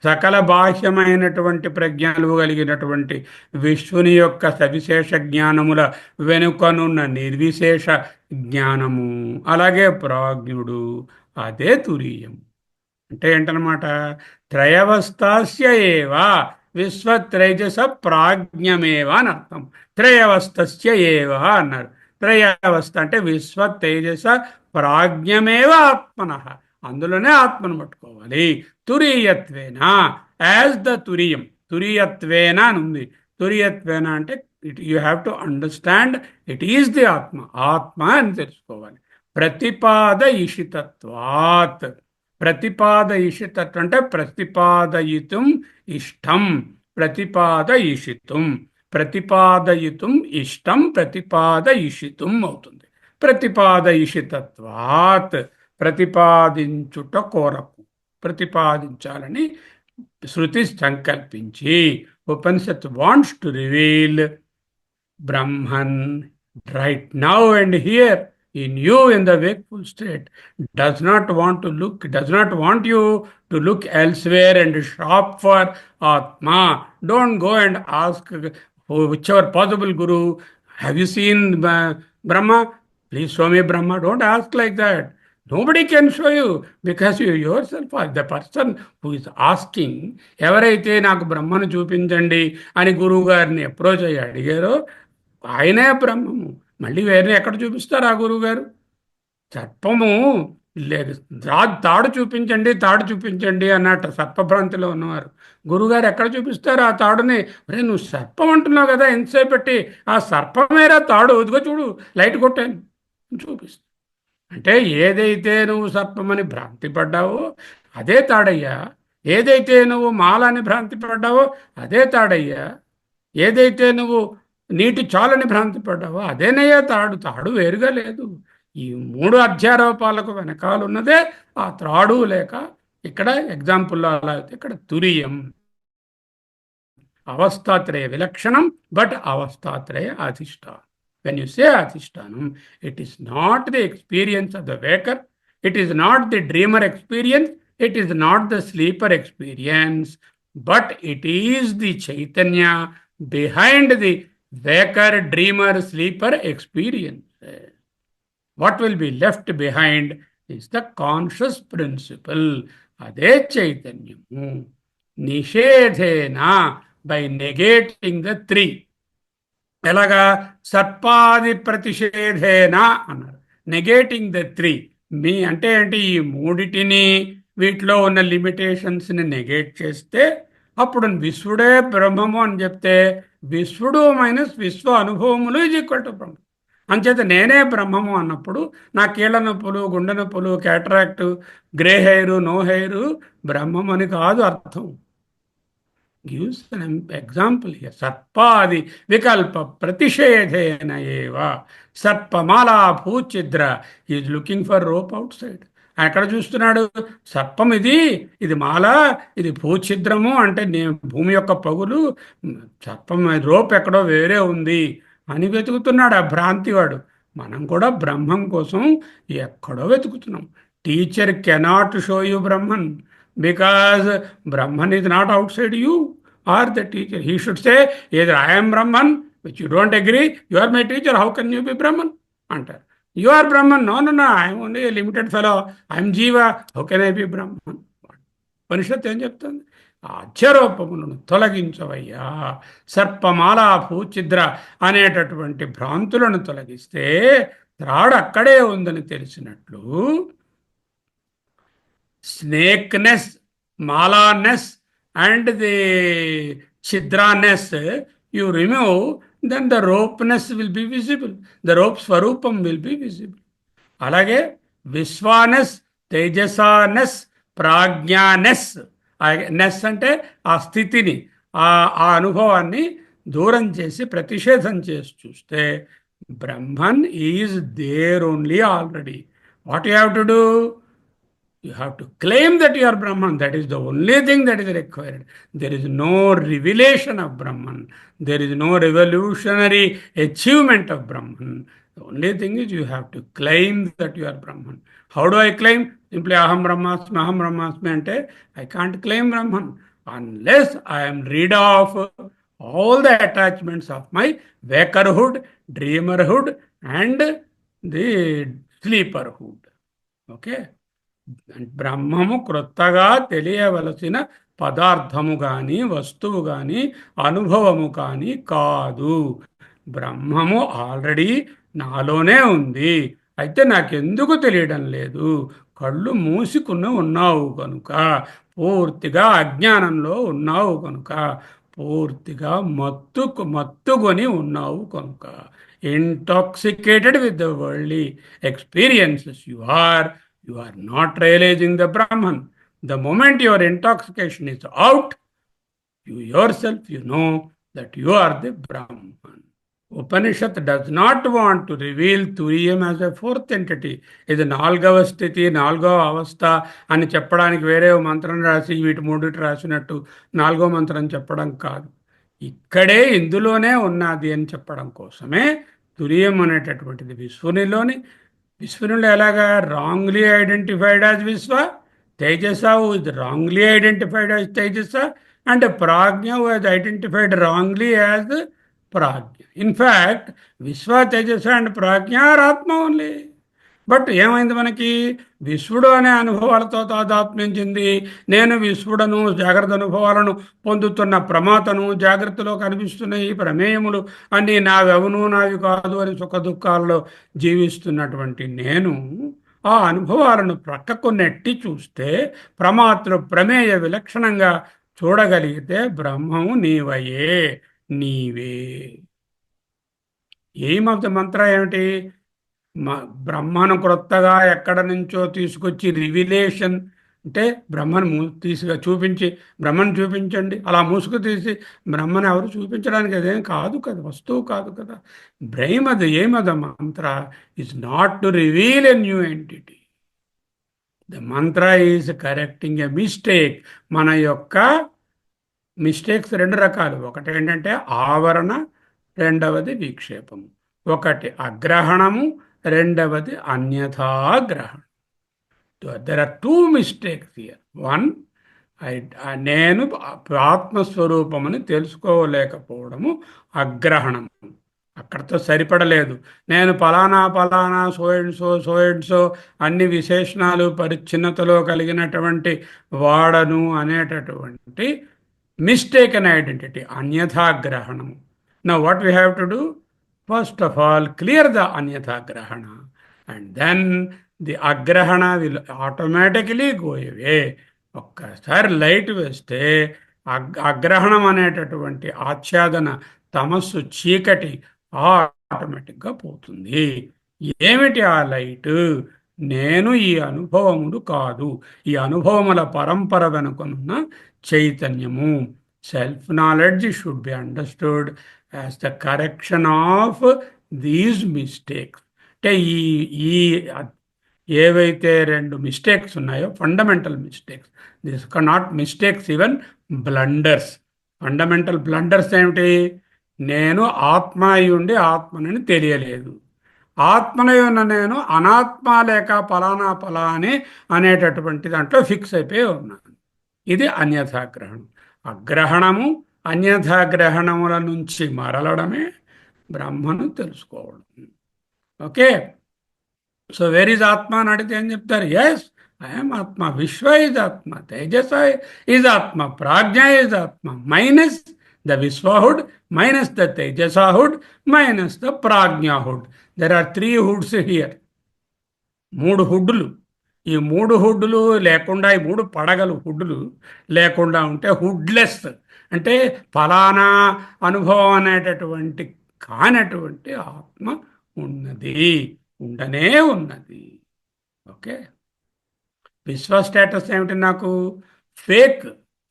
Speaker 1: సకల బాహ్యమైనటువంటి ప్రజ్ఞలు కలిగినటువంటి విశ్వని యొక్క సవిశేష జ్ఞానముల వెనుకనున్న నిర్విశేష జ్ఞానము, అలాగే ప్రాజ్ఞుడు, అదే తురీయం. అంటే ఏంటనమాట? త్రయవస్థస్య ఏవా విశ్వత్రైజస ప్రాజ్ఞమేవ అని అర్థం. త్రయవస్థస్య ఏవ అన్నారు. త్రయావస్థ అంటే విశ్వ తేజస ప్రాజ్ఞమేవ ఆత్మన, అందులోనే ఆత్మను పట్టుకోవాలి. తురీయత్వేన, యాజ్ ద తురియం, తురియత్వేన అని ఉంది. తురియత్వేన అంటే you have to understand it is the ఆత్మ, ఆత్మ అని తెలుసుకోవాలి. ప్రతిపాదయిషితత్వాత్, ప్రతిపాదయిషితత్వం అంటే ప్రతిపాదయితుం ఇష్టం, ప్రతిపాదయిషితుం, ప్రతిపాదయితుం ఇష్టం, ప్రతిపాదయిషితుం అవుతుంది. ప్రతిపాదయిషితత్వాత్, ప్రతిపాదించుట కోరకు, ప్రతిపాదించాలని శృతి సంకల్పించి. Upanishad wants to reveal Brahman right now and here in you in the wakeful state, does not want you to look elsewhere and shop for Atma. Don't go and ask whichever possible guru, have you seen Brahma? Please show me Brahma. Don't ask like that. Nobody can show you because you yourself are the person who is asking. ఎవరైతే నాకు బ్రహ్మను చూపించండి అని గురువు గారిని approach అయ్యి అడిగారో ఆయనే బ్రహ్మము. మళ్ళీ వేరే ఎక్కడ చూపిస్తారు ఆ గురువుగారు? సర్పము లేదు, తాడు చూపించండి, తాడు చూపించండి అన్నట్టు సర్పభ్రాంతిలో ఉన్నవారు. గురువుగారు ఎక్కడ చూపిస్తారు ఆ తాడుని? అరే నువ్వు సర్పం అంటున్నావు కదా, ఎంతసేపు పెట్టి ఆ సర్పమేరా తాడు, ఇదిగో చూడు లైట్ కొట్టాను చూపిస్తా. అంటే ఏదైతే నువ్వు సర్పమని భ్రాంతి పడ్డావో అదే తాడయ్యా. ఏదైతే నువ్వు మాలని భ్రాంతి పడ్డావో అదే తాడయ్యా. ఏదైతే నువ్వు నీటి చాలని భ్రాంతి పడ్డావో అదేనయ్యా తాడు. తాడు వేరుగా లేదు. ఈ మూడు అధ్యారోపాలకు వెనకాలన్నదే ఆ త్రాడు, లేక ఇక్కడ ఎగ్జాంపుల్లో అలా అయితే ఇక్కడ తురియం. అవస్థాత్రయ విలక్షణం, బట్ అవస్థాత్రయ అధిష్టానం. When you say adhishtanam, it is not the experience of the waker, it is not the dreamer experience, it is not the sleeper experience, but it is the Chaitanya behind the waker, dreamer, sleeper experience. What will be left behind is the conscious principle. అదే చైతన్యము. నిషేధేన, by negating the three. ఎలాగా? సర్పాది ప్రతిషేధేన అన్నారు. Negating the three. మీ అంటే ఏంటి? ఈ మూడిటిని, వీటిలో ఉన్న లిమిటేషన్స్ని negate చేస్తే అప్పుడు విశ్వడే బ్రహ్మము అని చెప్తే, విశ్వడు మైనస్ విశ్వ అనుభవములు ఈజ్ ఈక్వల్ టు బ్రహ్మ. అంచేత నేనే బ్రహ్మము అన్నప్పుడు నా కీళ్ళ నొప్పులు, గుండె నొప్పులు, cataract, grey hair, no hair బ్రహ్మం అని కాదు అర్థం. Gives an example here. సర్పాది వికల్ప ప్రతిషేధేన ఏవ సర్పమాలా భూచిద్ర is looking for rope outside. ఎక్కడ చూస్తున్నాడు? సర్పం ఇది, ఇది మాల, ఇది భూఛిద్రము అంటే నేను భూమి యొక్క పగులు, సర్పం రోప్ ఎక్కడో వేరే ఉంది అని వెతుకుతున్నాడు ఆ భ్రాంతివాడు. మనం కూడా బ్రహ్మం కోసం ఎక్కడో వెతుకుతున్నాం. Teacher cannot show you Brahman, because Brahman is not outside you or the teacher. He should say, either I am Brahman, which you don't agree, you are my teacher, how can you be Brahman? అంటారు. You are Brahman, no, no, no, I am only a limited fellow, I am Jiva, how can I be Brahman? ఉపనిషత్తు ఏం చెప్తుంది? అధ్యరూపములను తొలగించవయ్యా, సర్పమాల భూచిద్ర అనేటటువంటి భ్రాంతులను తొలగిస్తే త్రాడు అక్కడే ఉందని తెలిసినట్లు snakeness, malaness, and the chidraness you remove, then the ropeness will be visible. The rope swarupam will be visible. అలాగే విశ్వానెస్, తేజసానెస్, ప్రాజ్ఞానెస్. Nes అంటే ఆ స్థితిని, ఆ అనుభవాన్ని దూరం చేసి ప్రతిషేధం చేసి చూస్తే Brahman is there only already. What you have to do? You have to claim that you are Brahman. That is the only thing that is required. There is no revelation of Brahman. There is no revolutionary achievement of Brahman. The only thing is you have to claim that you are Brahman. How do I claim? Simply Aham Brahmasmi, Aham Brahmasmi ante I can't claim Brahman unless I am rid of all the attachments of my wakerhood, dreamerhood and the sleeperhood. Okay? బ్రహ్మము క్రొత్తగా తెలియవలసిన పదార్థము కానీ, వస్తువు కానీ, అనుభవము కానీ కాదు. బ్రహ్మము ఆల్రెడీ నాలోనే ఉంది. అయితే నాకెందుకు తెలియడం లేదు? కళ్ళు మూసుకుని ఉన్నావు కనుక, పూర్తిగా అజ్ఞానంలో ఉన్నావు కనుక, పూర్తిగా మత్తుకొని ఉన్నావు కనుక, intoxicated with the worldly experiences you are not realizing the Brahman. The moment your intoxication is out, you yourself, you know that you are the Brahman. Upanishad does not want to reveal Turiyam as a fourth entity. ఇది నాలుగవ స్థితి, నాలుగవ అవస్థ అని చెప్పడానికి వేరే మంత్రం రాసి వీటి మూడిటి రాసినట్టు నాలుగో మంత్రం చెప్పడం కాదు. ఇక్కడే ఇందులోనే ఉన్నది అని చెప్పడం కోసమే తురియం అనేటటువంటిది విశ్వనిలోని. విశ్వనుడు ఎలాగా? రాంగ్లీ ఐడెంటిఫైడ్ యాజ్ విశ్వ, తేజస ఇస్ రాంగ్లీ ఐడెంటిఫైడ్ యాజ్ తేజస, అండ్ ప్రాజ్ఞ వాజ్ ఐడెంటిఫైడ్ రాంగ్లీ యాజ్ ప్రాజ్ఞ. ఇన్ఫ్యాక్ట్ విశ్వ, తేజస అండ్ ప్రాజ్ఞ ఆర్ ఆత్మ ఓన్లీ. బట్ ఏమైంది? మనకి విశ్వడు అనే అనుభవాలతో తాదాత్మ్యం చెంది నేను విశ్వడను, జాగ్రత్త అనుభవాలను పొందుతున్న ప్రమాతను, జాగ్రత్తలో కనిపిస్తున్న ఈ ప్రమేయములు అన్నీ నావెవను, నావి కాదు అని సుఖ దుఃఖాల్లో జీవిస్తున్నటువంటి నేను ఆ అనుభవాలను ప్రక్కకు నెట్టి చూస్తే ప్రమాతృ ప్రమేయ విలక్షణంగా చూడగలిగితే బ్రహ్మము నీవయే, నీవే. ఎయిమ్ ఆఫ్ ద మంత్ర ఏమిటి? బ్రహ్మను క్రొత్తగా ఎక్కడ నుంచో తీసుకొచ్చి రివిలేషన్ అంటే బ్రహ్మను చూపించి, బ్రహ్మను చూపించండి అలా మూసుకు తీసి బ్రహ్మను ఎవరు చూపించడానికి అదేం కాదు కదా, వస్తువు కాదు కదా. బ్రహ్మది ఏమద మంత్ర is not to reveal a new entity. The Mantra is correcting a mistake. మన యొక్క మిస్టేక్స్ రెండు రకాలు. ఒకటి ఏంటంటే ఆవరణ, రెండవది విక్షేపము. ఒకటి అగ్రహణము, రెండవది అన్యథాగ్రహణం. There are two mistakes here. One, నేను ఆత్మస్వరూపమని తెలుసుకోలేకపోవడము అగ్రహణము. అక్కడితో సరిపడలేదు. నేను పలానా పలానా so and so so and so అన్ని విశేషణాలు పరిచ్ఛిన్నతలో కలిగినటువంటి వాడను అనేటటువంటి మిస్టేకెన్ ఐడెంటిటీ, అన్యథాగ్రహణము. Now what we have to do? First of all clear the అన్యథాగ్రహణ, అండ్ దెన్ ది అగ్రహణ విల్ ఆటోమేటికలీ గో అవే. ఒక్కసారి లైట్ వేస్తే అగ్రహణం అనేటటువంటి ఆచ్ఛాదన, తమస్సు, చీకటి ఆటోమేటిక్గా పోతుంది. ఏమిటి ఆ లైట్? నేను ఈ అనుభవములు కాదు, ఈ అనుభవముల పరంపర వెనుకనున్న చైతన్యము. Self knowledge should be understood as the correction of these mistakes. అంటే ఈ ఈ ఏవైతే రెండు మిస్టేక్స్ ఉన్నాయో, fundamental mistakes, this not mistakes, even blunders. Fundamental blunders ఏమిటి? నేను ఆత్మ అయి ఉండి ఆత్మనని తెలియలేదు, ఆత్మనై ఉన్న నేను అనాత్మ లేక ఫలానా ఫలాని అనేటటువంటి దాంట్లో ఫిక్స్ అయిపోయి ఉన్నాను. ఇది అన్యథాగ్రహణం. అగ్రహణము, అన్యథాగ్రహణముల నుంచి మరలడమే బ్రహ్మను తెలుసుకోవడం. ఓకే. సో వేర్ ఈజ్ ఆత్మ అని అడిగితే ఏం చెప్తారు? ఎస్, ఐఎమ్ ఆత్మ. విశ్వ ఈజ్ ఆత్మ, తేజస ఈజ్ ఆత్మ, ప్రాజ్ఞ ఈజ్ ఆత్మ. మైనస్ ద విశ్వహుడ్, మైనస్ ద తేజసహుడ్, మైనస్ ద ప్రాజ్ఞాహుడ్. There are 3 hoods here. 3 హుడ్లు. ఈ 3 హుడ్లు లేకుండా, ఈ 3 పడగలు హుడ్లు లేకుండా ఉంటే హుడ్లెస్ అంటే ఫలానా అనుభవం అనేటటువంటి కానటువంటి ఆత్మ ఉన్నది, ఉండనే ఉన్నది. ఓకే. విశ్వ స్టేటస్ ఏమిటి? నాకు ఫేక్,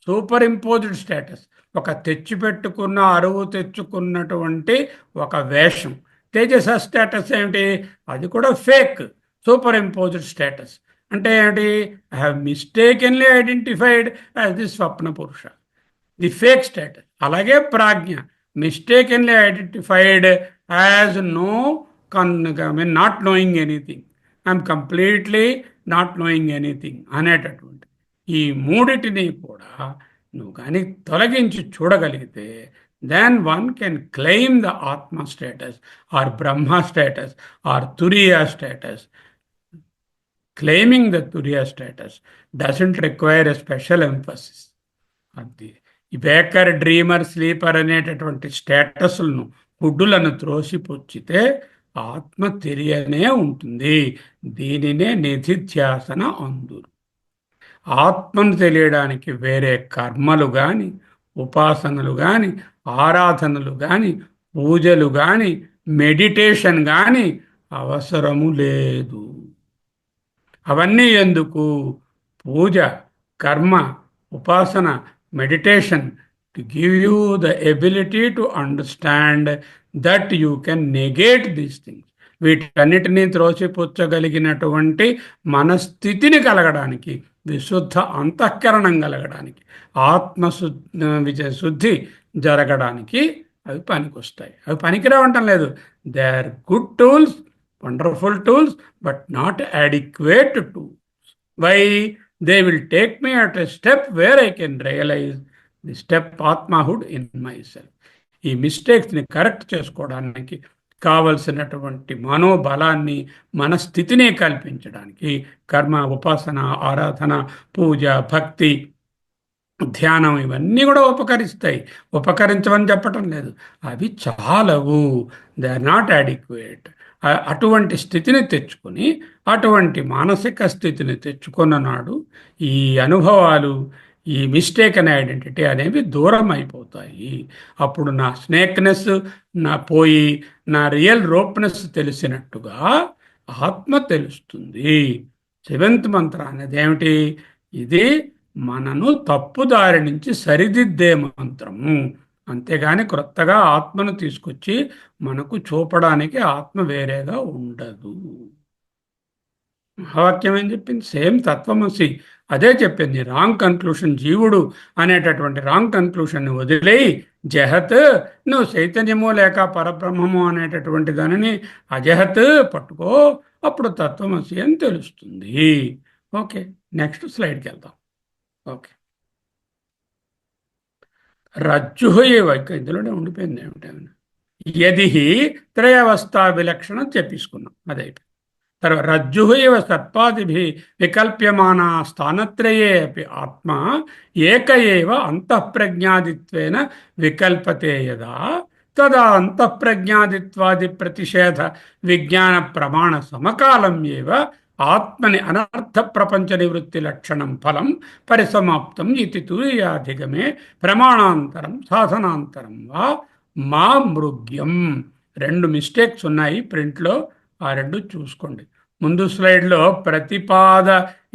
Speaker 1: సూపర్ ఇంపోజ్డ్ స్టేటస్, ఒక తెచ్చిపెట్టుకున్న, అరువు తెచ్చుకున్నటువంటి ఒక వేషం. తేజస స్టేటస్ ఏమిటి? అది కూడా ఫేక్, సూపర్ ఇంపోజ్డ్ స్టేటస్. అంటే ఏమిటి? I have mistakenly identified as the స్వప్న పురుష, ది ఫేక్ స్టేటస్. అలాగే ప్రాజ్ఞ, mistakenly identified as no not knowing anything, I'm completely not knowing anything అనేటటువంటి ఈ మూడిటిని కూడా నువ్వు కానీ తొలగించి చూడగలిగితే, then one can claim the ఆత్మ స్టేటస్ ఆర్ బ్రహ్మ స్టేటస్ ఆర్ తురియ స్టేటస్. క్లెయిమింగ్ ద తురియ status doesn't require a special emphasis. అది ఈ బేకర్, డ్రీమర్, స్లీపర్ అనేటటువంటి స్టేటస్లను, ఫుడ్డులను త్రోసిపుచ్చితే ఆత్మ తెలియనే ఉంటుంది. దీనినే నిధిధ్యాసన అందురు. ఆత్మను తెలియడానికి వేరే కర్మలు కానీ, ఉపాసనలు కానీ, ఆరాధనలు కానీ, పూజలు కానీ, మెడిటేషన్ కానీ అవసరము లేదు. అవన్నీ ఎందుకు? పూజ, కర్మ, ఉపాసన, meditation to give you the ability to understand that you can negate these things. వీటన్నిటినీ త్రోసిపుచ్చగలిగినటువంటి మనస్థితిని కలగడానికి, విశుద్ధ అంతఃకరణం కలగడానికి, శుద్ధి జరగడానికి అవి పనికొస్తాయి. అవి పనికిరావటం లేదు. They are good tools, wonderful tools, but not adequate tools. Why? They will take me at a step where I can realize the step Atmahood in myself. ఈ మిస్టేక్స్ని కరెక్ట్ చేసుకోవడానికి కావలసినటువంటి మనోబలాన్ని, మనస్థితిని కల్పించడానికి కర్మ, ఉపాసన, ఆరాధన, పూజ, భక్తి, ధ్యానం ఇవన్నీ కూడా ఉపకరిస్తాయి. ఉపకరించమని చెప్పటం లేదు, అవి చాలవు. They are not adequate. అటువంటి స్థితిని తెచ్చుకొని, అటువంటి మానసిక స్థితిని తెచ్చుకున్న నాడు ఈ అనుభవాలు, ఈ మిస్టేకెన్ ఐడెంటిటీ అనేవి దూరం అయిపోతాయి. అప్పుడు నా స్నేక్నెస్ నా పోయి, నా రియల్ రోప్నెస్ తెలిసినట్టుగా ఆత్మ తెలుస్తుంది. 7th మంత్రం అనేది ఏమిటి? ఇది మనను తప్పుదారి నుంచి సరిదిద్దే మంత్రము. అంతేగాని క్రొత్తగా ఆత్మను తీసుకొచ్చి మనకు చూపడానికి ఆత్మ వేరేగా ఉండదు. మహావాక్యం ఏం చెప్పింది? సేమ్ తత్వమసి అదే చెప్పింది. రాంగ్ కన్క్లూషన్, జీవుడు అనేటటువంటి రాంగ్ కన్క్లూషన్ని వదిలేయి, జహత్, నువ్వు చైతన్యము లేక పరబ్రహ్మము అనేటటువంటి దానిని అజహత్ పట్టుకో, అప్పుడు తత్వమసి అని తెలుస్తుంది. ఓకే, నెక్స్ట్ స్లైడ్కి వెళ్దాం. ఓకే, రజ్జు ఇందులోనే ఉండిపోయింది ఏమిటేమైనా. యది త్రయవస్థా విలక్షణం చెప్పేసుకున్నాం. అదే తర్వాత రజ్జు ఇవ సర్పాదిభి వికల్ప్యమానా స్థానత్రయే అపి ఆత్మ ఏక ఏవ అంతఃప్రజ్ఞాదిత్వేన వికల్పతే యదా తదా అంతఃప్రజ్ఞాదిత్వాది ప్రతిషేధ విజ్ఞాన ప్రమాణ సమకాలం ఏవ ఆత్మని అనర్థ ప్రపంచ నివృత్తి లక్షణం ఫలం పరిసమాప్తం ఇది తురీయాధిగమే ప్రమాణాంతరం సాధనాంతరం వా మా మృగ్యం. రెండు మిస్టేక్స్ ఉన్నాయి ప్రింట్లో, ఆ రెండు చూసుకోండి. ముందు స్లైడ్లో ప్రతిపాద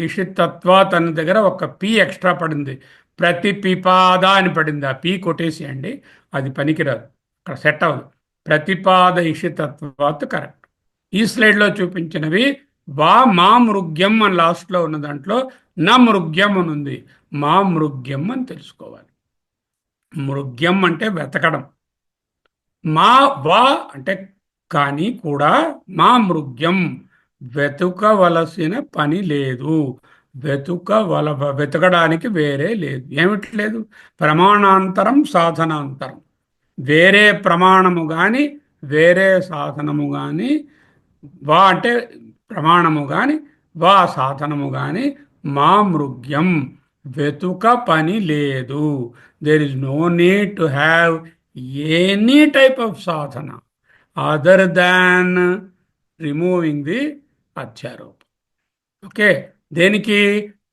Speaker 1: ఇషితత్వ తన దగ్గర ఒక పి ఎక్స్ట్రా పడింది, ప్రతిపిపాద అని పడింది. ఆ పి కొట్టేసేయండి, అది పనికిరాదు, అక్కడ సెట్ అవ్వదు. ప్రతిపాద ఇషితత్వాత్ కరెక్ట్. ఈ స్లైడ్లో చూపించినవి వా మా మృగ్యం అని లాస్ట్లో ఉన్న దాంట్లో నా మృగ్యం అని ఉంది. మా మృగ్యం అని తెలుసుకోవాలి. మృగ్యం అంటే వెతకడం, మా వా అంటే కానీ కూడా, మా మృగ్యం వెతుకవలసిన పని లేదు, వెతకడానికి వేరే లేదు. ఏమిటి లేదు? ప్రమాణాంతరం సాధనాంతరం. వేరే ప్రమాణము కానీ వేరే సాధనము కానీ, వా అంటే ప్రమాణము కానీ వా సాధనము కానీ, మా మృగ్యం వెతుక పని లేదు. There is no need to have any type of సాధన అదర్ దాన్ రిమూవింగ్ ది అధ్యారోపం. ఓకే, దేనికి?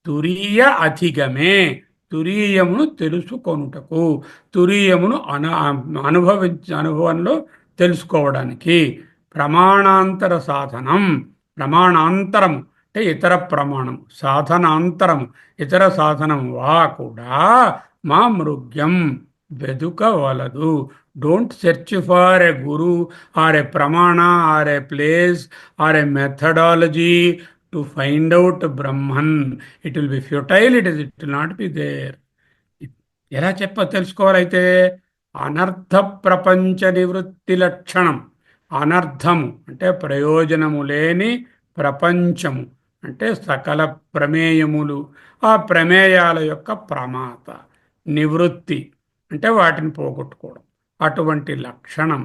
Speaker 1: తురీయ అధిగమే, తురీయమును తెలుసుకొనుటకు, తురీయమును అనుభవంలో తెలుసుకోవడానికి. ప్రమాణాంతర సాధనం, ప్రమాణాంతరం అంటే ఇతర ప్రమాణం, సాధనాంతరము ఇతర సాధనం వా కూడా మా మృగ్యం వెదుకవలదు. Don't search for a guru or a ప్రమాణ or a place or a methodology to find out Brahman. It will be futile, it will not be there. ఎలా తెలుసుకోవాలైతే? అనర్థ ప్రపంచ నివృత్తి లక్షణం. అనర్థము అంటే ప్రయోజనము లేని ప్రపంచము, అంటే సకల ప్రమేయములు, ఆ ప్రమేయాల యొక్క ప్రమాత. నివృత్తి అంటే వాటిని పోగొట్టుకోవడం. అటువంటి లక్షణం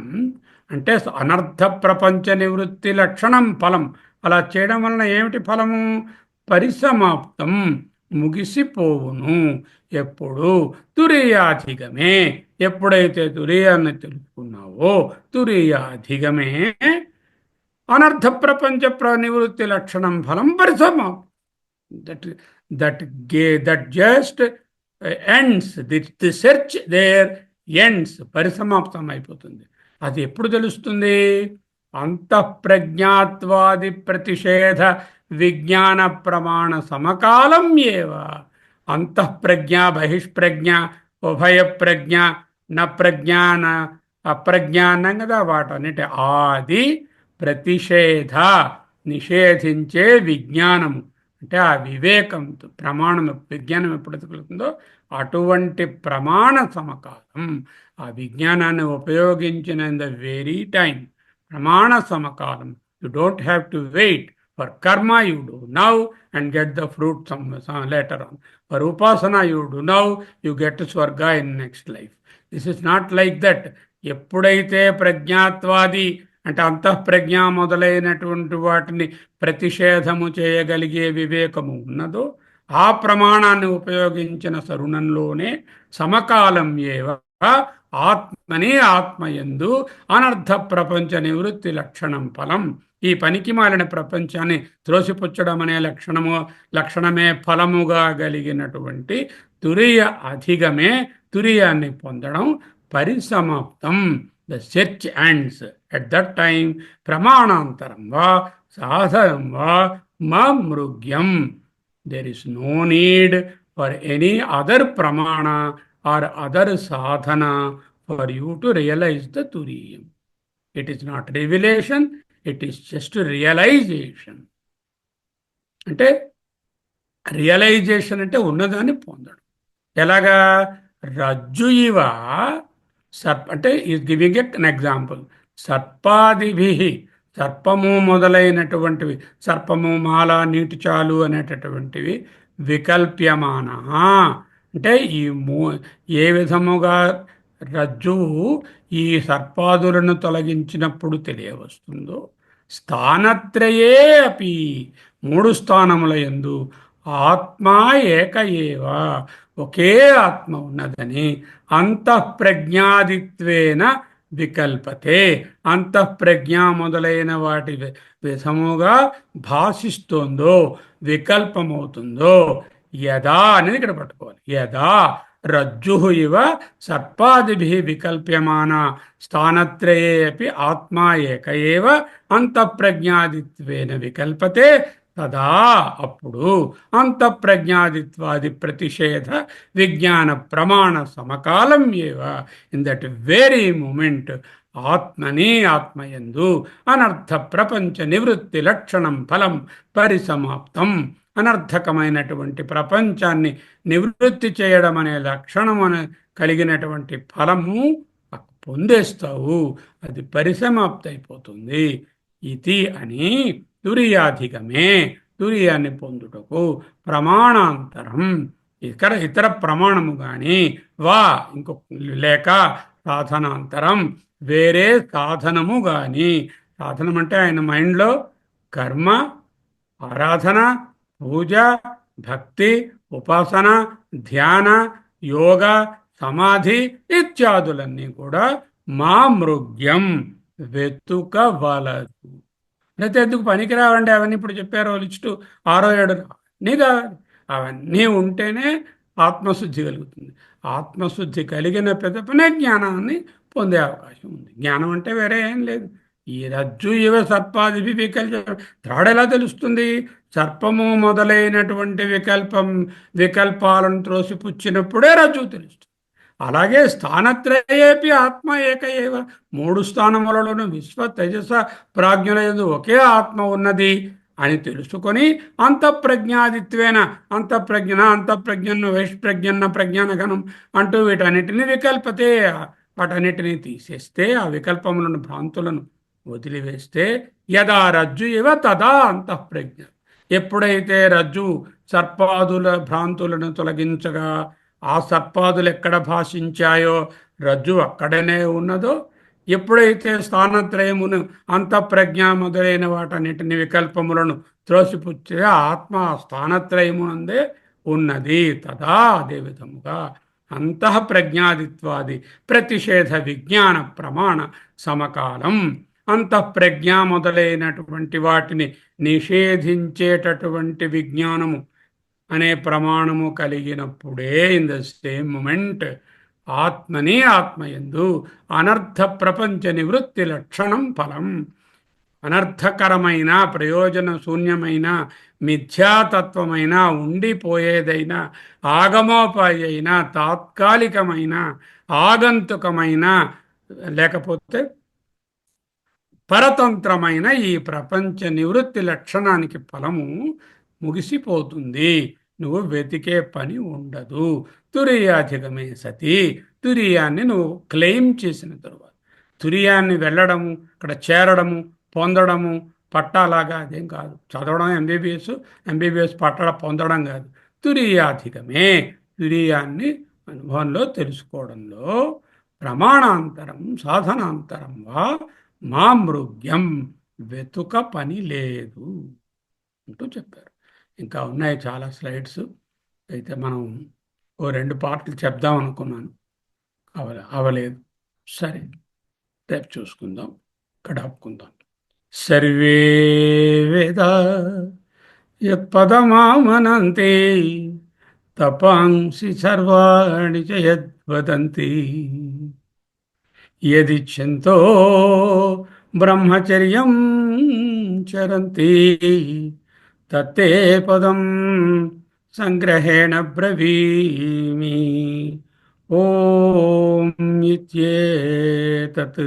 Speaker 1: అంటే అనర్థ ప్రపంచ నివృత్తి లక్షణం ఫలం. అలా చేయడం వలన ఏమిటి ఫలము? పరిసమాప్తం, ముగిసిపోవును. ఎప్పుడు? తురీయాధిగమే. ఎప్పుడైతే తురీయాన్ని తెలుసుకున్నావో, తురీయాధిగమే అనర్థ ప్రపంచ నివృత్తి లక్షణం ఫలం పరిసమాప్తం. That just ends the search there ends, పరిసమాప్తం అయిపోతుంది. అది ఎప్పుడు తెలుస్తుంది? అంతఃప్రజ్ఞాత్వాది ప్రతిషేధ విజ్ఞాన ప్రమాణ సమకాలం ఏవ. అంతఃప్రజ్ఞ బహిష్ప్రజ్ఞ ఉభయ ప్రజ్ఞ న ప్రజ్ఞ న అప్రజ్ఞ అన్నాం కదా, వాటన్నిటి ఆది ప్రతిషేధ నిషేధించే విజ్ఞానము అంటే ఆ వివేకం, ప్రమాణం, విజ్ఞానం ఎప్పుడైతే కలుగుతుందో అటువంటి ప్రమాణ సమకాలం, ఆ విజ్ఞానాన్ని ఉపయోగించిన ద వెరీ టైం ప్రమాణ సమకాలం. You don't have to wait for karma, you do now and get the fruit later on. For ఉపాసన you do now, you get స్వర్గ in next life. This is not like that. ఎప్పుడైతే ప్రజ్ఞాత్వాది అంటే అంతఃప్రజ్ఞ మొదలైనటువంటి వాటిని ప్రతిషేధము చేయగలిగే వివేకము ఉన్నదో, ఆ ప్రమాణాన్ని ఉపయోగించిన సరుణంలోనే సమకాలం ఏవ ఆత్మని ఆత్మయందు అనర్థ ప్రపంచ నివృత్తి లక్షణం ఫలం. ఈ పనికి మాలిన ప్రపంచాన్ని త్రోసిపుచ్చడం అనే లక్షణమే ఫలముగా కలిగినటువంటి తురియ అధిగమే, తురియాన్ని పొందడం పరిసమాప్తం. The search ends at that time. ప్రమాణాంతరం వా సాధనం వా మా మృగ్యం. There is no need for any other pramana or other sadhana for you to realize the Turiyam. It is not revelation, it is just realization. అంటే realisation అంటే ఉన్నదాన్ని పొందడం. ఎలాగా? రజ్జు ఇవ అంటే ఈజ్ గివింగ్ ఎన్ ఎగ్జాంపుల్. సర్పాదిభి, సర్పము మొదలైనటువంటివి, సర్పము, మాల, నీటి చాలు అనేటటువంటివి వికల్ప్యమాన అంటే ఈ ఏ విధముగా రజ్జువు ఈ సర్పాదులను తొలగించినప్పుడు తెలియవస్తుందో, స్థానత్రయే అపి మూడు స్థానముల యందు ఆత్మా ఏక ఏవ ఒకే ఆత్మ ఉన్నదని అంతఃప్రజ్ఞాదిత్వేన వికల్పతే అంతఃప్రజ్ఞ మొదలైన వాటి విధముగా భాషిస్తోందో వికల్పమవుతుందో యదా అనేది ఇక్కడ పట్టుకోవాలి. యదా రజ్జు ఇవ సర్పాదిభి వికల్ప్యమాన స్థానత్రయే అపి ఆత్మా ఏక ఏవ అంతఃప్రజ్ఞాదిత్వేన వికల్పతే తదా అప్పుడు అంతఃప్రజ్ఞాదిత్వాది ప్రతిషేధ విజ్ఞాన ప్రమాణ సమకాలం ఏవ ఇన్ దట్ వెరీ మూమెంట్ ఆత్మని ఆత్మయందు అనర్థ ప్రపంచ నివృత్తి లక్షణం ఫలం పరిసమాప్తం. అనర్థకమైనటువంటి ప్రపంచాన్ని నివృత్తి చేయడం అనే లక్షణం కలిగినటువంటి ఫలము పొందేస్తావు, అది పరిసమాప్తి అయిపోతుంది. ఇది అని తురియాధిగమే తురియాన్ని పొందుటకు ప్రమాణాంతరం ఇతర ప్రమాణము కానీ వా ఇంకొక లేక సాధనాంతరం వేరే సాధనము కానీ, సాధనం అంటే ఆయన మైండ్లో కర్మ, ఆరాధన, పూజ, భక్తి, ఉపాసన, ధ్యాన, యోగ, సమాధి ఇత్యాదులన్నీ కూడా మా మృగ్యం వెతుకవలదు. లేకపోతే ఎందుకు పనికిరావండి అవన్నీ ఇప్పుడు చెప్పారో లిస్టు 6 7 అన్నీ కావాలి. అవన్నీ ఉంటేనే ఆత్మశుద్ధి కలుగుతుంది. ఆత్మశుద్ధి కలిగిన పిదపనే జ్ఞానాన్ని పొందే అవకాశం ఉంది. జ్ఞానం అంటే వేరే ఏం లేదు. ఈ రజ్జు ఇవ సర్పాది త్రాడు ఎలా తెలుస్తుంది? సర్పము మొదలైనటువంటి వికల్పాలను త్రోసిపుచ్చినప్పుడే రజ్జు తెలుస్తుంది. అలాగే స్థానత్రయేపి ఆత్మ ఏక ఏవ మూడు స్థానములలోనూ విశ్వ తేజస ప్రాజ్ఞులందు ఒకే ఆత్మ ఉన్నది అని తెలుసుకొని అంతఃప్రజ్ఞాదిత్వేన అంతఃప్రజ్ఞను వైష్ప్రజ్ఞన్న ప్రజ్ఞానగణం అంటూ వీటన్నిటిని వికల్పతే వాటన్నిటినీ తీసేస్తే ఆ వికల్పములను భ్రాంతులను వదిలివేస్తే యదా రజ్జు ఇవ తదా అంతఃప్రజ్ఞ ఎప్పుడైతే రజ్జు సర్పాదుల భ్రాంతులను తొలగించగా ఆ సర్పాదులు ఎక్కడ భాషించాయో రజ్జు అక్కడనే ఉన్నదో, ఎప్పుడైతే స్థానత్రయమును అంతఃప్రజ్ఞ మొదలైన వాటన్నిటిని వికల్పములను త్రోసిపుచ్చే ఆత్మ స్థానత్రయమునందే ఉన్నది. తదా అదే విధముగా అంతఃప్రజ్ఞాదిత్వాది ప్రతిషేధ విజ్ఞాన ప్రమాణ సమకాలం అంతఃప్రజ్ఞ మొదలైనటువంటి వాటిని నిషేధించేటటువంటి విజ్ఞానము అనే ప్రమాణము కలిగినప్పుడే ఇన్ ద సేమ్ మూమెంట్ ఆత్మని ఆత్మయందు అనర్థ ప్రపంచ నివృత్తి లక్షణం ఫలం అనర్థకరమైన ప్రయోజన శూన్యమైన మిథ్యాతత్వమైన ఉండిపోయేదైన ఆగమోపాయ అయిన తాత్కాలికమైన ఆగంతుకమైన లేకపోతే పరతంత్రమైన ఈ ప్రపంచ నివృత్తి లక్షణానికి ఫలము ముగిసిపోతుంది. నువ్వు వెతికే పని ఉండదు. తురియాధిగమే సతి తురియాన్ని నువ్వు క్లెయిమ్ చేసిన తరువాత తురియాన్ని వెళ్ళడము, అక్కడ చేరడము, పొందడము పట్టాలాగా అదేం కాదు. చదవడం ఎంబీబీఎస్ పట్టడం పొందడం కాదు. తురియాధిగమే తురియాన్ని అనుభవంలో తెలుసుకోవడంలో ప్రమాణాంతరం సాధనాంతరం వా మా మృగ్యం వెతుక పని లేదు అంటూ చెప్పారు. ఇంకా ఉన్నాయి చాలా స్లైడ్స్. అయితే మనం ఓ 2 పార్ట్లు చెప్దాం అనుకున్నాను, అవలేదు. సరే, రేపు చూసుకుందాం, ఇక్కడ ఆపుకుందాం. సర్వే వేద యత్పదమామనంతే తపాంసి సర్వాణి చ యద్వదంతి యదిచ్ఛంతో బ్రహ్మచర్యం చరంతి తత్తే పదం సంగ్రహేణ బ్రవీమి. ఓం ఇత్యేతత్.